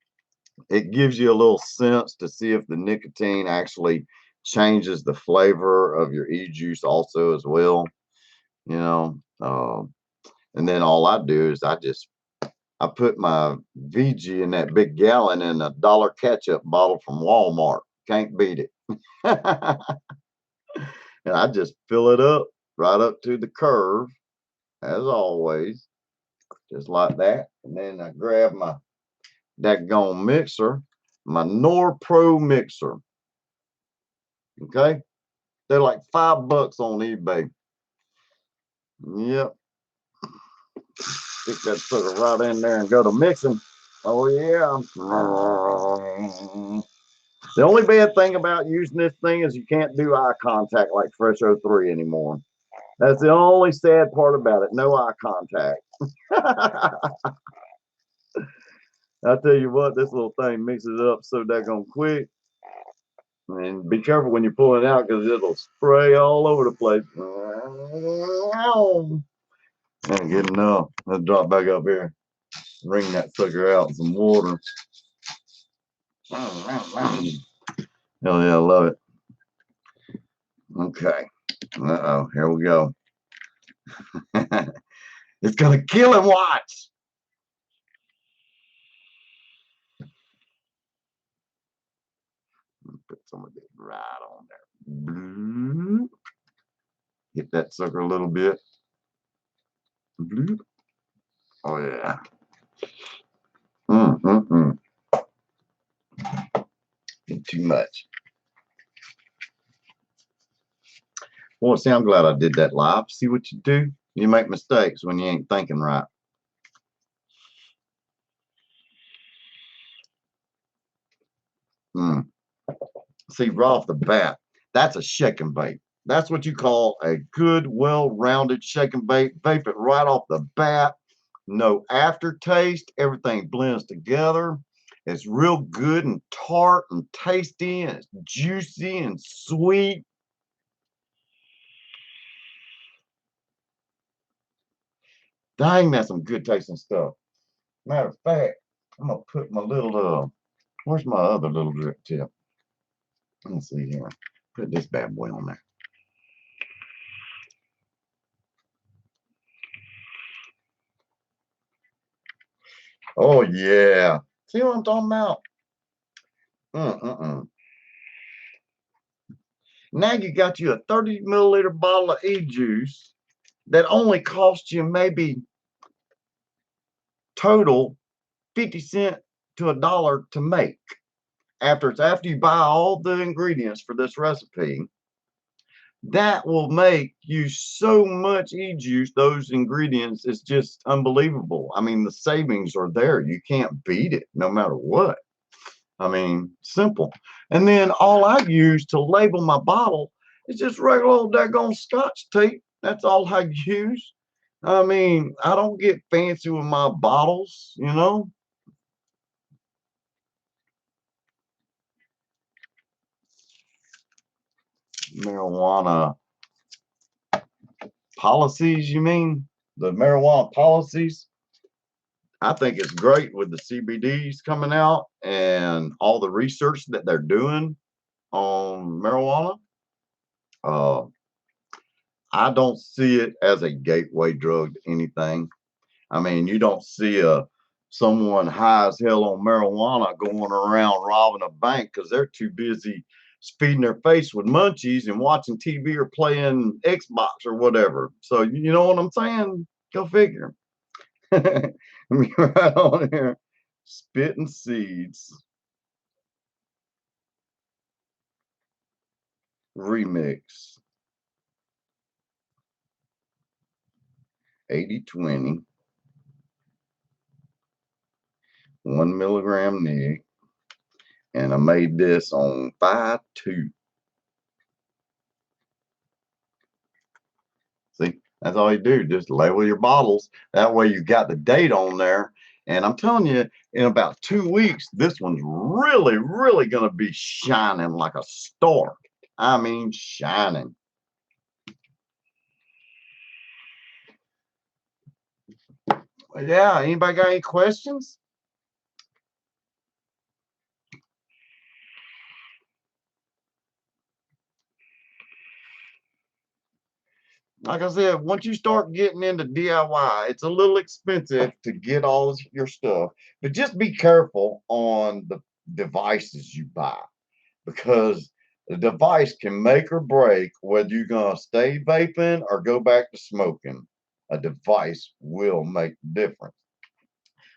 It gives you a little sense to see if the nicotine actually changes the flavor of your e-juice also as well, you know. And then all I do is I put my VG in that big gallon in a $1 ketchup bottle from Walmart. Can't beat it. And I just fill it up right up to the curve, as always, just like that. And then I grab my daggone mixer, my Nor Pro mixer. Okay, they're like $5 on eBay. Yep. Stick that sucker right in there and go to mixing. Oh yeah. The only bad thing about using this thing is you can't do eye contact like Fresh 03 anymore. That's the only sad part about it. No eye contact. I tell you what, this little thing mixes it up so daggone quick. And be careful when you pull it out because it'll spray all over the place. Ain't good enough. Let's drop back up here. Wring that sucker out in some water. Hell yeah, I love it. Okay. Uh-oh, here we go. It's gonna kill him, watch. Put some of this right on there. Hit that sucker a little bit. Oh yeah. Too much. Well, see, I'm glad I did that live. See what you do? You make mistakes when you ain't thinking right. See, right off the bat, that's a shake and bake. That's what you call a good, well-rounded shake and bake. Vape it right off the bat. No aftertaste. Everything blends together. It's real good and tart and tasty, and it's juicy and sweet. Dang, that's some good tasting stuff. Matter of fact, I'm gonna put my little where's my other little drip tip? Let's see here. Put this bad boy on there. Oh yeah. See what I'm talking about? Now you got you a 30 milliliter bottle of e-juice that only costs you maybe total 50 cents to $1 to make. After you buy all the ingredients for this recipe, that will make you so much e-juice. Those ingredients is just unbelievable. I mean, the savings are there. You can't beat it no matter what. I mean, simple. And then all I use to label my bottle is just regular old daggone Scotch tape. That's all I use. I mean, I don't get fancy with my bottles, you know. Marijuana policies, you mean? The marijuana policies? I think it's great with the CBDs coming out and all the research that they're doing on marijuana. I don't see it as a gateway drug to anything. I mean, you don't see someone high as hell on marijuana going around robbing a bank because they're too busy feeding their face with munchies and watching TV or playing Xbox or whatever. So you know what I'm saying? Go figure. Let me right on here. Spittin Seeds remix. 80/20. 1 milligram nig. And I made this on 5/2. See, that's all you do. Just label your bottles. That way you got the date on there. And I'm telling you, in about 2 weeks, this one's really, really going to be shining like a star. I mean, shining. Yeah, anybody got any questions? Like I said, once you start getting into DIY, it's a little expensive to get all your stuff, but just be careful on the devices you buy because the device can make or break whether you're going to stay vaping or go back to smoking. A device will make the difference.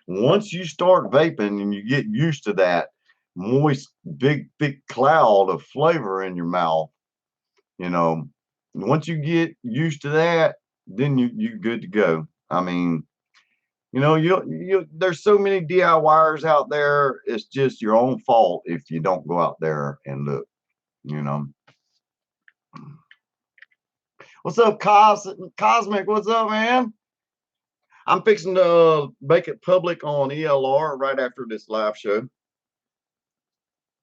Once you start vaping and you get used to that moist, big, thick cloud of flavor in your mouth, you know, once you get used to that, then you good to go. I mean, you know, you there's so many DIYers out there. It's just your own fault if you don't go out there and look, you know. What's up, Cosmic? What's up, man? I'm fixing to make it public on ELR right after this live show.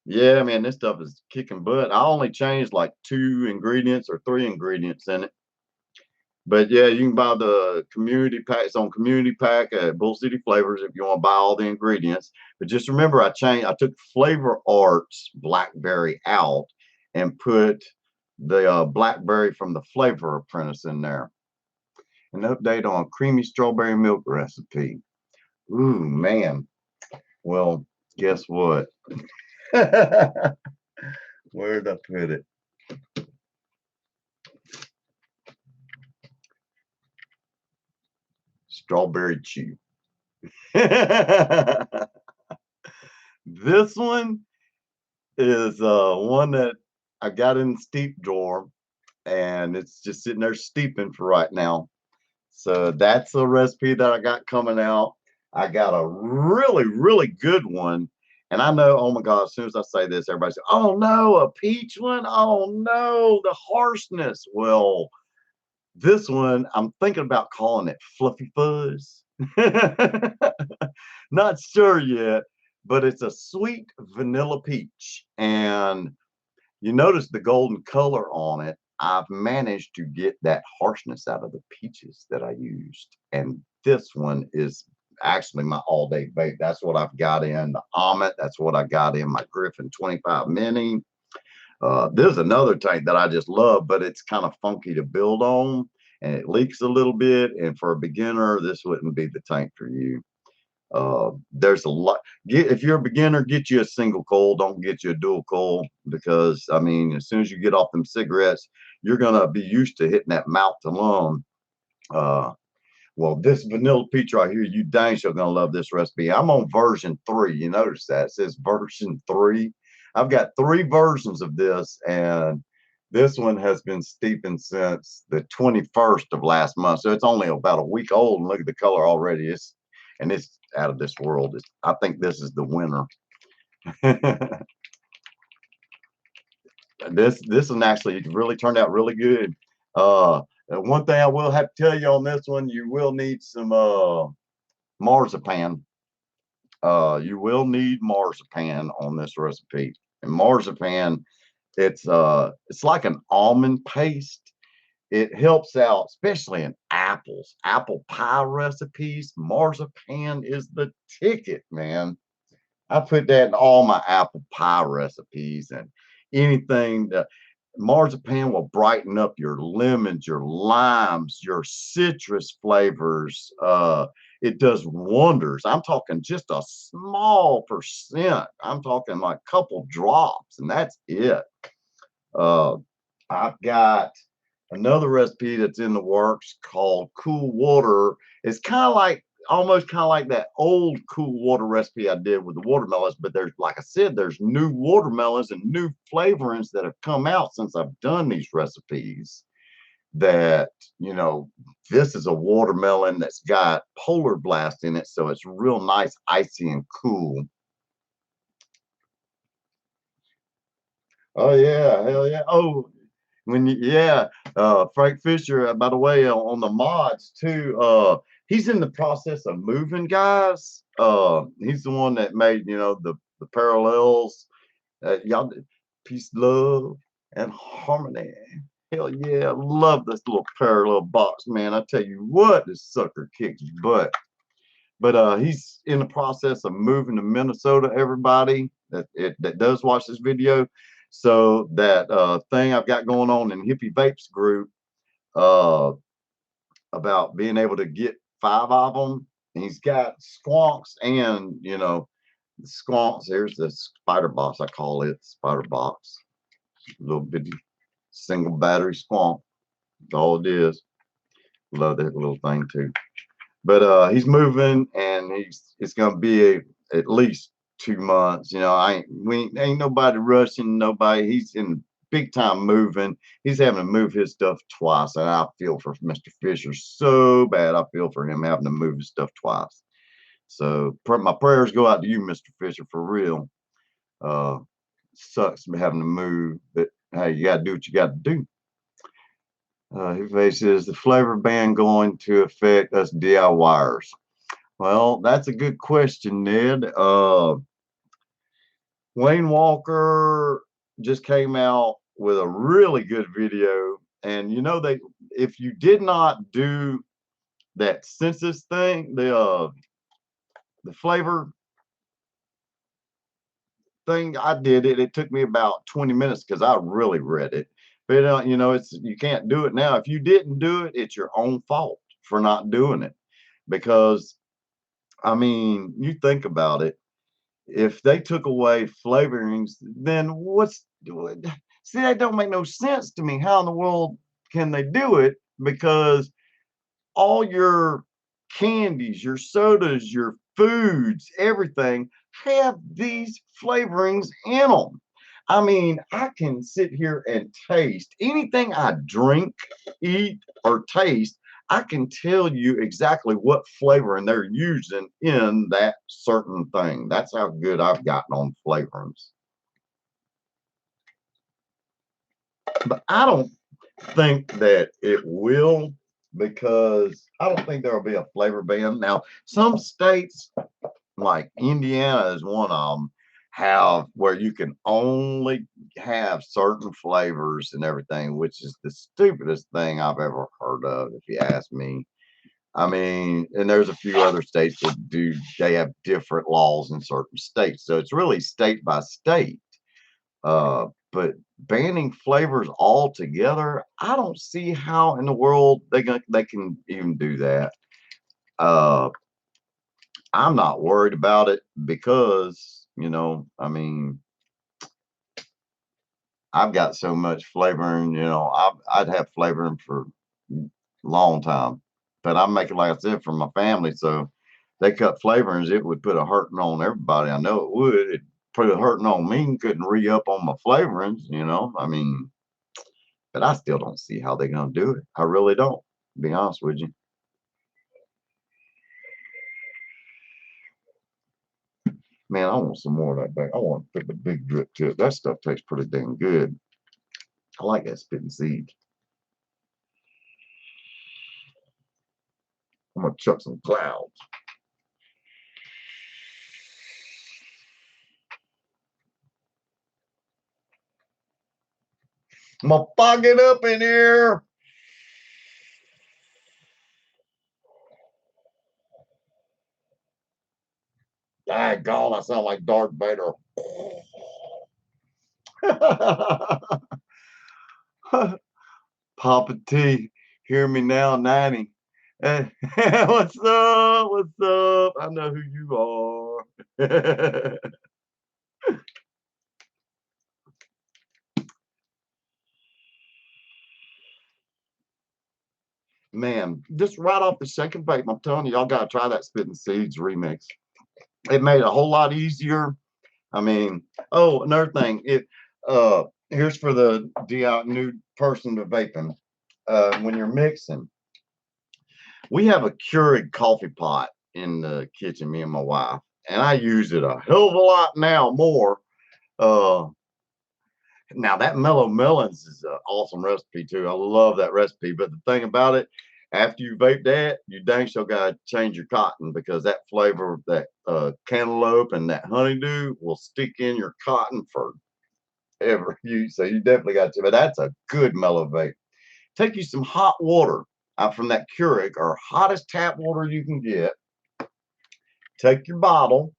Yeah, man, this stuff is kicking butt. I only changed like 2 ingredients or 3 ingredients in it. But yeah, you can buy the community pack. It's on community pack at Bull City Flavors if you want to buy all the ingredients. But just remember, I took Flavor Arts Blackberry out and put the blackberry from the Flavor Apprentice in there. An update on creamy strawberry milk recipe. Ooh, man. Well, guess what? Where'd I put it? Strawberry chew. This one is one that I got in the steep drawer, and it's just sitting there steeping for right now. So that's a recipe that I got coming out. I got a really, really good one. And I know, oh my God, as soon as I say this, everybody says, oh no, a peach one? Oh no, the harshness. Well, this one, I'm thinking about calling it Fluffy Fuzz. Not sure yet, but it's a sweet vanilla peach. And you notice the golden color on it. I've managed to get that harshness out of the peaches that I used. And this one is actually my all-day vape. That's what I've got in the Amit. That's what I got in my Griffin 25 Mini. There's another tank that I just love, but it's kind of funky to build on and it leaks a little bit. And for a beginner, this wouldn't be the tank for you. There's a lot. If you're a beginner, get you a single coil. Don't get you a dual coil because I mean, as soon as you get off them cigarettes, you're gonna be used to hitting that mouth to lung. Well, this vanilla peach right here, you dang sure gonna love this recipe. I'm on version 3. You notice that it says version 3. I've got 3 versions of this, and this one has been steeping since the 21st of last month. So it's only about a week old. And look at the color already. It's out of this world. I think this is the winner. This one actually really turned out really good. One thing I will have to tell you on this one, you will need some marzipan. You will need marzipan on this recipe. And marzipan, it's like an almond paste. It helps out, especially in apples, apple pie recipes. Marzipan is the ticket, man. I put that in all my apple pie recipes and anything that marzipan will brighten up your lemons, your limes, your citrus flavors. It does wonders. I'm talking just a small percent. I'm talking like a couple drops, and that's it. Uh, I've got another recipe that's in the works called cool water. It's kind of like almost kind of like that old cool water recipe I did with the watermelons, but there's, like I said, there's new watermelons and new flavorings that have come out since I've done these recipes that, you know, this is a watermelon that's got polar blast in it, so it's real nice, icy and cool. Oh yeah, hell yeah. Oh, yeah, Frank Fisher, by the way, on the mods too. He's in the process of moving, guys. He's the one that made, you know, the parallels. Y'all, peace, love, and harmony. Hell yeah, I love this little parallel box, man. I tell you what, this sucker kicks butt. But he's in the process of moving to Minnesota. Everybody that does watch this video, so that thing I've got going on in Hippie Vapes group uh, about being able to get 5 of them. And he's got squonks and, you know, squonks. Here's the spider box. I call it spider box. A little bitty single battery squonk. That's all it is. Love that little thing too. But he's moving, and it's gonna be at least 2 months. Ain't nobody rushing nobody. He's in big time moving. He's having to move his stuff twice, and I feel for Mr. Fisher so bad. I feel for him having to move his stuff twice. So my prayers go out to you, Mr. Fisher, for real. Uh, Sucks having to move, but hey, you gotta do what you gotta do. He faces the flavor ban going to affect us DIYers. Well, that's a good question, Ned. Wayne Walker just came out with a really good video, and if you did not do that census thing, the flavor thing, I did it. It took me about 20 minutes because I really read it. But you can't do it now. If you didn't do it, it's your own fault for not doing it. Because I mean, you think about it. If they took away flavorings, then see, that don't make no sense to me. How in the world can they do it? Because all your candies, your sodas, your foods, everything have these flavorings in them. I mean, I can sit here and taste anything I drink, eat, or taste. I can tell you exactly what flavoring they're using in that certain thing. That's how good I've gotten on flavorings. But I don't think that it will, because I don't think there will be a flavor ban. Now, some states, like Indiana is one of them, have where you can only have certain flavors and everything, which is the stupidest thing I've ever heard of, if you ask me. I mean, and there's a few other states they have different laws in certain states. So it's really state by state. But banning flavors altogether, I don't see how in the world they can even do that. Uh, I'm not worried about it because, I mean, I've got so much flavoring, I'd have flavoring for a long time. But I'm making, like I said, for my family. So they cut flavorings, it would put a hurting on everybody. I know it would. It put a hurting on me, couldn't re-up on my flavorings, I mean, but I still don't see how they're gonna do it. I really don't, to be honest with you. Man, I want some more of that back. I want to put the big drip to it. That stuff tastes pretty dang good. I like that spitting seed. I'm gonna chuck some clouds. I'm gonna fog it up in here. God, I sound like Darth Vader. Papa T, hear me now, 90. Hey, what's up? What's up? I know who you are. Man, just right off the second vape, I'm telling you, y'all got to try that Spittin' Seeds remix. It made it a whole lot easier. I mean, oh, another thing, here's for the new person to vaping. When you're mixing, we have a Keurig coffee pot in the kitchen, me and my wife, and I use it a hell of a lot now more. Uh, Now that mellow melons is an awesome recipe too. I love that recipe. But the thing about it, after you vape that, you dang sure gotta change your cotton, because that flavor of that cantaloupe and that honeydew will stick in your cotton forever. So you definitely got to. But that's a good mellow vape. Take you some hot water out from that Keurig, or hottest tap water you can get. Take your bottle,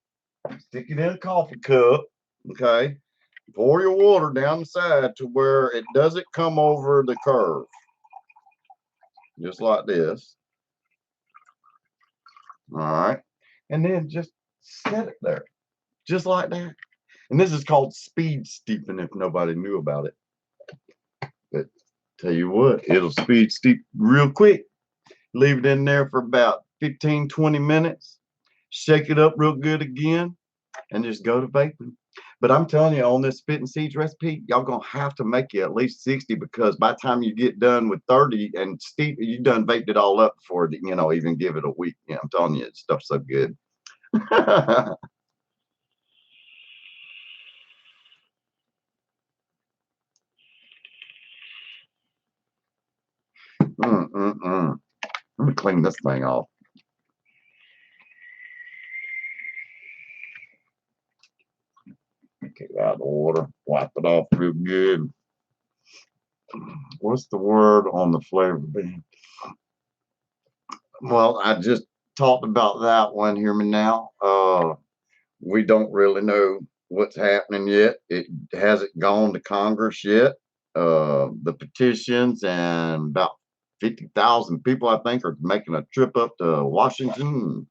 stick it in a coffee cup. Okay, pour your water down the side to where it doesn't come over the curve, just like this. All right, and then just set it there, just like that. And this is called speed steeping, if nobody knew about it. But tell you what, it'll speed steep real quick. Leave it in there for about 15, 20 minutes, shake it up real good again, and just go to vaping. But I'm telling you, on this Spittin Seeds recipe, y'all gonna have to make it at least 60, because by the time you get done with 30 and Steve, you done vaped it all up before even give it a week. Yeah, I'm telling you, stuff's so good. Let me clean this thing off. Get it out of the water, wipe it off real good. What's the word on the flavor bean? Well, I just talked about that one. Hear me now. We don't really know what's happening yet. It hasn't gone to Congress yet. The petitions, and about 50,000 people, I think, are making a trip up to Washington,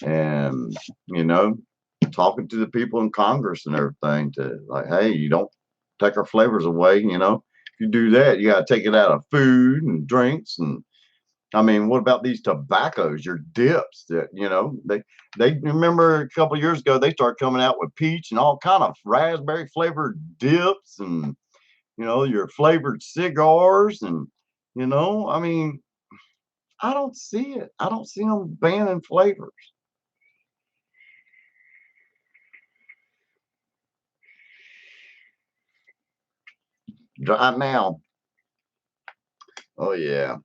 and you know, talking to the people in Congress and everything, to like, hey, you don't take our flavors away. If you do that, you got to take it out of food and drinks. And I mean, what about these tobaccos, your dips that, they remember a couple of years ago, they started coming out with peach and all kind of raspberry flavored dips, and, your flavored cigars. And, I mean, I don't see it. I don't see them banning flavors. Right now. Oh, yeah.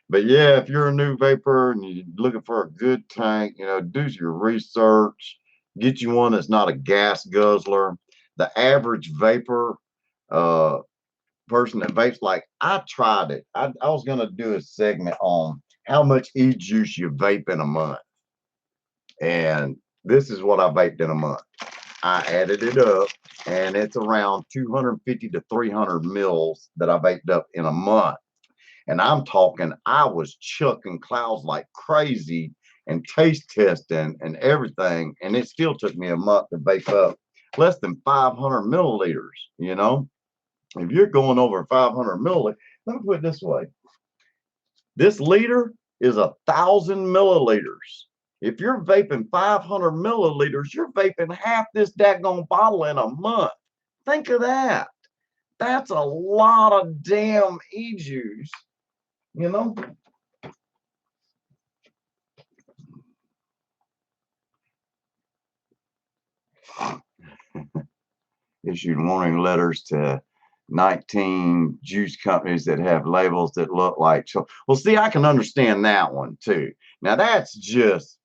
But yeah, if you're a new vapor and you're looking for a good tank, do your research. Get you one that's not a gas guzzler. The average vapor uh, person that vapes, like I tried it. I was gonna do a segment on how much e-juice you vape in a month, and this is what I vaped in a month. I added it up, and it's around 250 to 300 mils that I vaped up in a month. And I'm talking, I was chucking clouds like crazy and taste testing and everything. And it still took me a month to vape up less than 500 milliliters. If you're going over 500 milliliters, let me put it this way. This liter is 1,000 milliliters. If you're vaping 500 milliliters, you're vaping half this daggone bottle in a month. Think of that. That's a lot of damn e-juice. you know Issued warning letters to 19 juice companies that have labels that look like well, see, I can understand that one too. Now that's just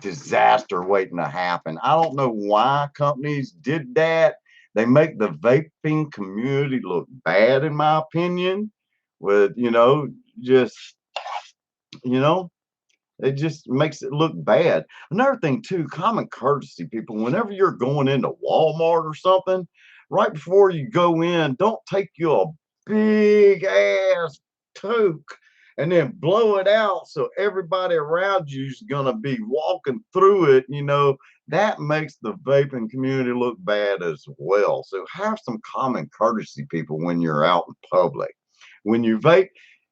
disaster waiting to happen. I don't know why companies did that. They make the vaping community look bad, in my opinion, with just you know it just makes it look bad. Another thing too, common courtesy, people, whenever you're going into Walmart or something, right before you go in, don't take you a big ass toke and then blow it out so everybody around you is going to be walking through it. That makes the vaping community look bad as well. So have some common courtesy, people, when you're out in public. When you vape,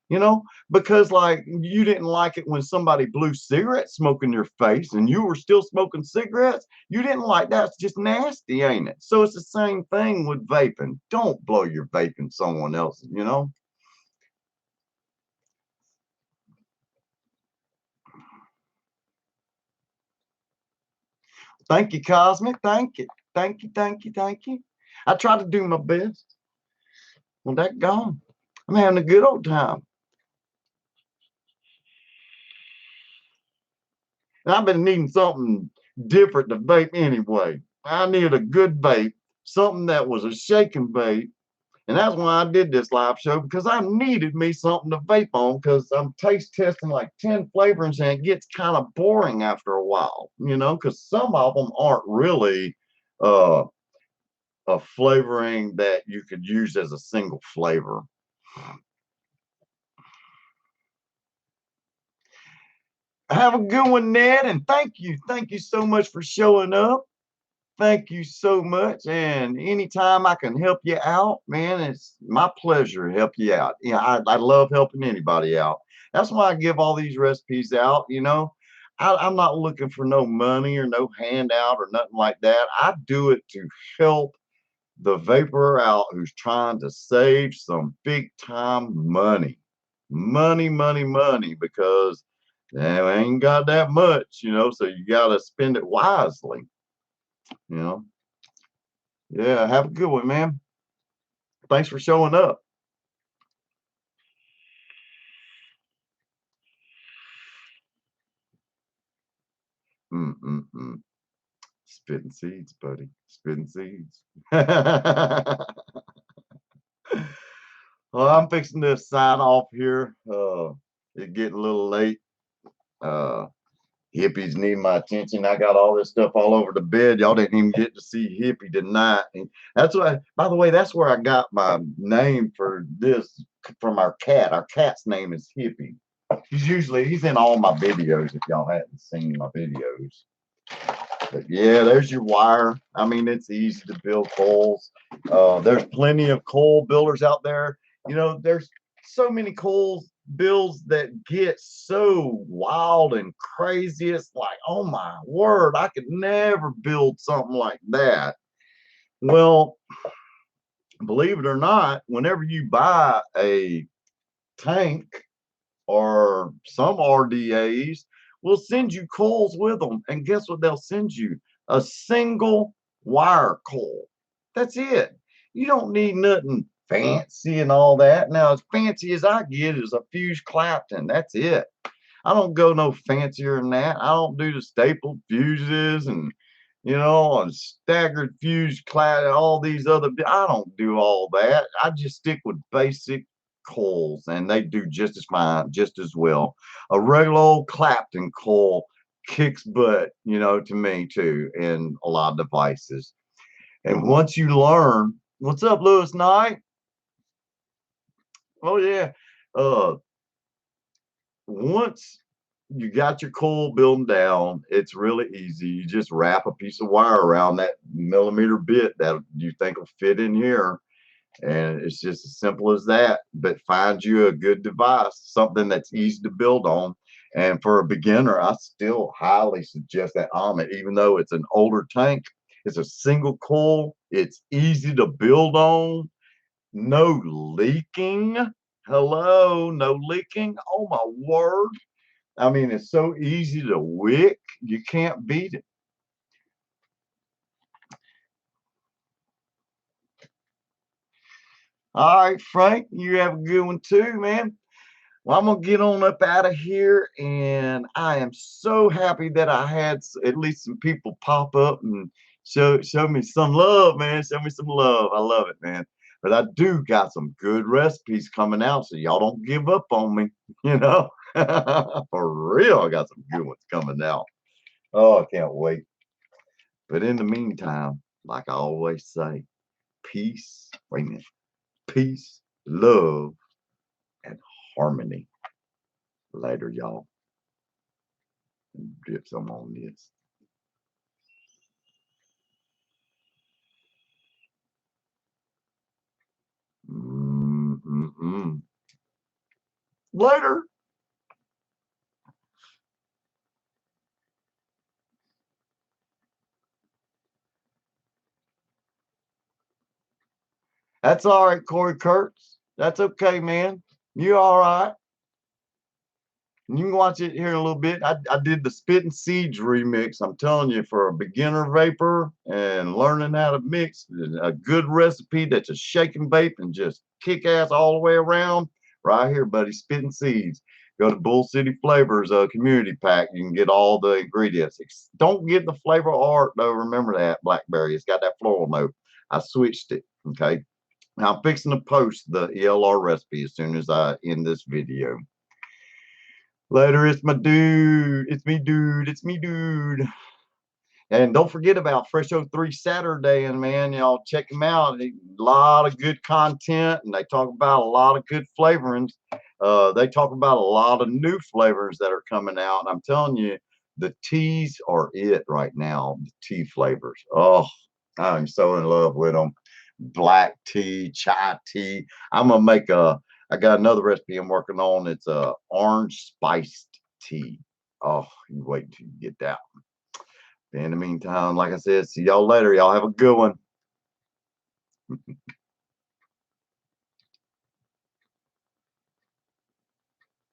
you know, because like you didn't like it when somebody blew cigarette smoke in your face and you were still smoking cigarettes. You didn't like that. It's just nasty, ain't it? So it's the same thing with vaping. Don't blow your vape in someone else's. Thank you, Cosmic. Thank you. Thank you. Thank you. Thank you. I try to do my best. Well, that gone. I'm having a good old time. And I've been needing something different to vape anyway. I needed a good vape, something that was a shaking vape. And that's why I did this live show, because I needed me something to vape on, because I'm taste testing like 10 flavorings and it gets kind of boring after a while, because some of them aren't really uh, a flavoring that you could use as a single flavor. Have a good one, Ned, and thank you. Thank you so much for showing up. Thank you so much. And anytime I can help you out, man, it's my pleasure to help you out. Yeah, I love helping anybody out. That's why I give all these recipes out. I'm not looking for no money or no handout or nothing like that. I do it to help the vaporer out who's trying to save some big time money. Money, money, money, because I ain't got that much, so you got to spend it wisely, you know. Yeah, have a good one, man. Thanks for showing up. Mm-mm-mm. Spitting seeds, buddy. Spitting seeds. Well, I'm fixing to sign off here. It's getting a little late. Uh, Hippies need my attention. I got all this stuff all over the bed. Y'all didn't even get to see Hippie tonight. And that's why, by the way, that's where I got my name for this from our cat. Our cat's name is Hippie. He's in all my videos if y'all hadn't seen my videos. But yeah, there's your wire. I mean, it's easy to build coils. There's plenty of coil builders out there. There's so many coil builds that get so wild and crazy. It's like, oh my word, I could never build something like that. Well, believe it or not, whenever you buy a tank or some RDAs will send you coils with them. And guess what they'll send you? A single wire coil. That's it. You don't need nothing fancy and all that. Now, as fancy as I get is a fuse Clapton. That's it. I don't go no fancier than that. I don't do the stapled fuses and staggered fuse clad, all these other. I don't do all that. I just stick with basic coils, and they do just as fine, just as well. A regular old Clapton coil kicks butt, to me too, in a lot of devices. And once you learn, what's up, Lewis Knight? Oh yeah. Uh, Once you got your coil building down, it's really easy. You just wrap a piece of wire around that millimeter bit that you think will fit in here. And it's just as simple as that. But find you a good device, something that's easy to build on. And for a beginner, I still highly suggest that Amit, even though it's an older tank. It's a single coil. It's easy to build on. No leaking. Hello, no leaking. Oh my word. I mean, it's so easy to wick, you can't beat it. All right, Frank, you have a good one too, man. Well, I'm gonna get on up out of here, and I am so happy that I had at least some people pop up and show me some love, man. Show me some love. I love it, man. But I do got some good recipes coming out, so y'all don't give up on me, you know. For real, I got some good ones coming out. Oh, I can't wait. But in the meantime, like I always say, peace, wait a minute, peace, love, and harmony. Later, y'all. Drip some on this. Mm-mm-mm. Later. That's all right, Corey Kurtz. That's okay, man. You all right? You can watch it here in a little bit. I did the Spittin Seeds remix. I'm telling you, for a beginner vapor and learning how to mix a good recipe that's a shake and vape and just kick ass all the way around. Right here, buddy. Spittin Seeds. Go to Bull City Flavors community pack. You can get all the ingredients. Don't get the flavor art though. Remember that blackberry. It's got that floral note. I switched it. Okay. Now I'm fixing to post the ELR recipe as soon as I end this video. Later, it's my dude. It's me, dude. It's me, dude. And don't forget about Fresh 03 Saturday, and man, y'all check them out. A lot of good content, and they talk about a lot of good flavorings. They talk about a lot of new flavors that are coming out. And I'm telling you, The teas are it right now. The tea flavors. Oh, I'm so in love with them. Black tea, chai tea. I'm gonna make a. I got another recipe I'm working on. It's a orange spiced tea. Oh, you wait till you get that. In the meantime, like I said, see y'all later. Y'all have a good one.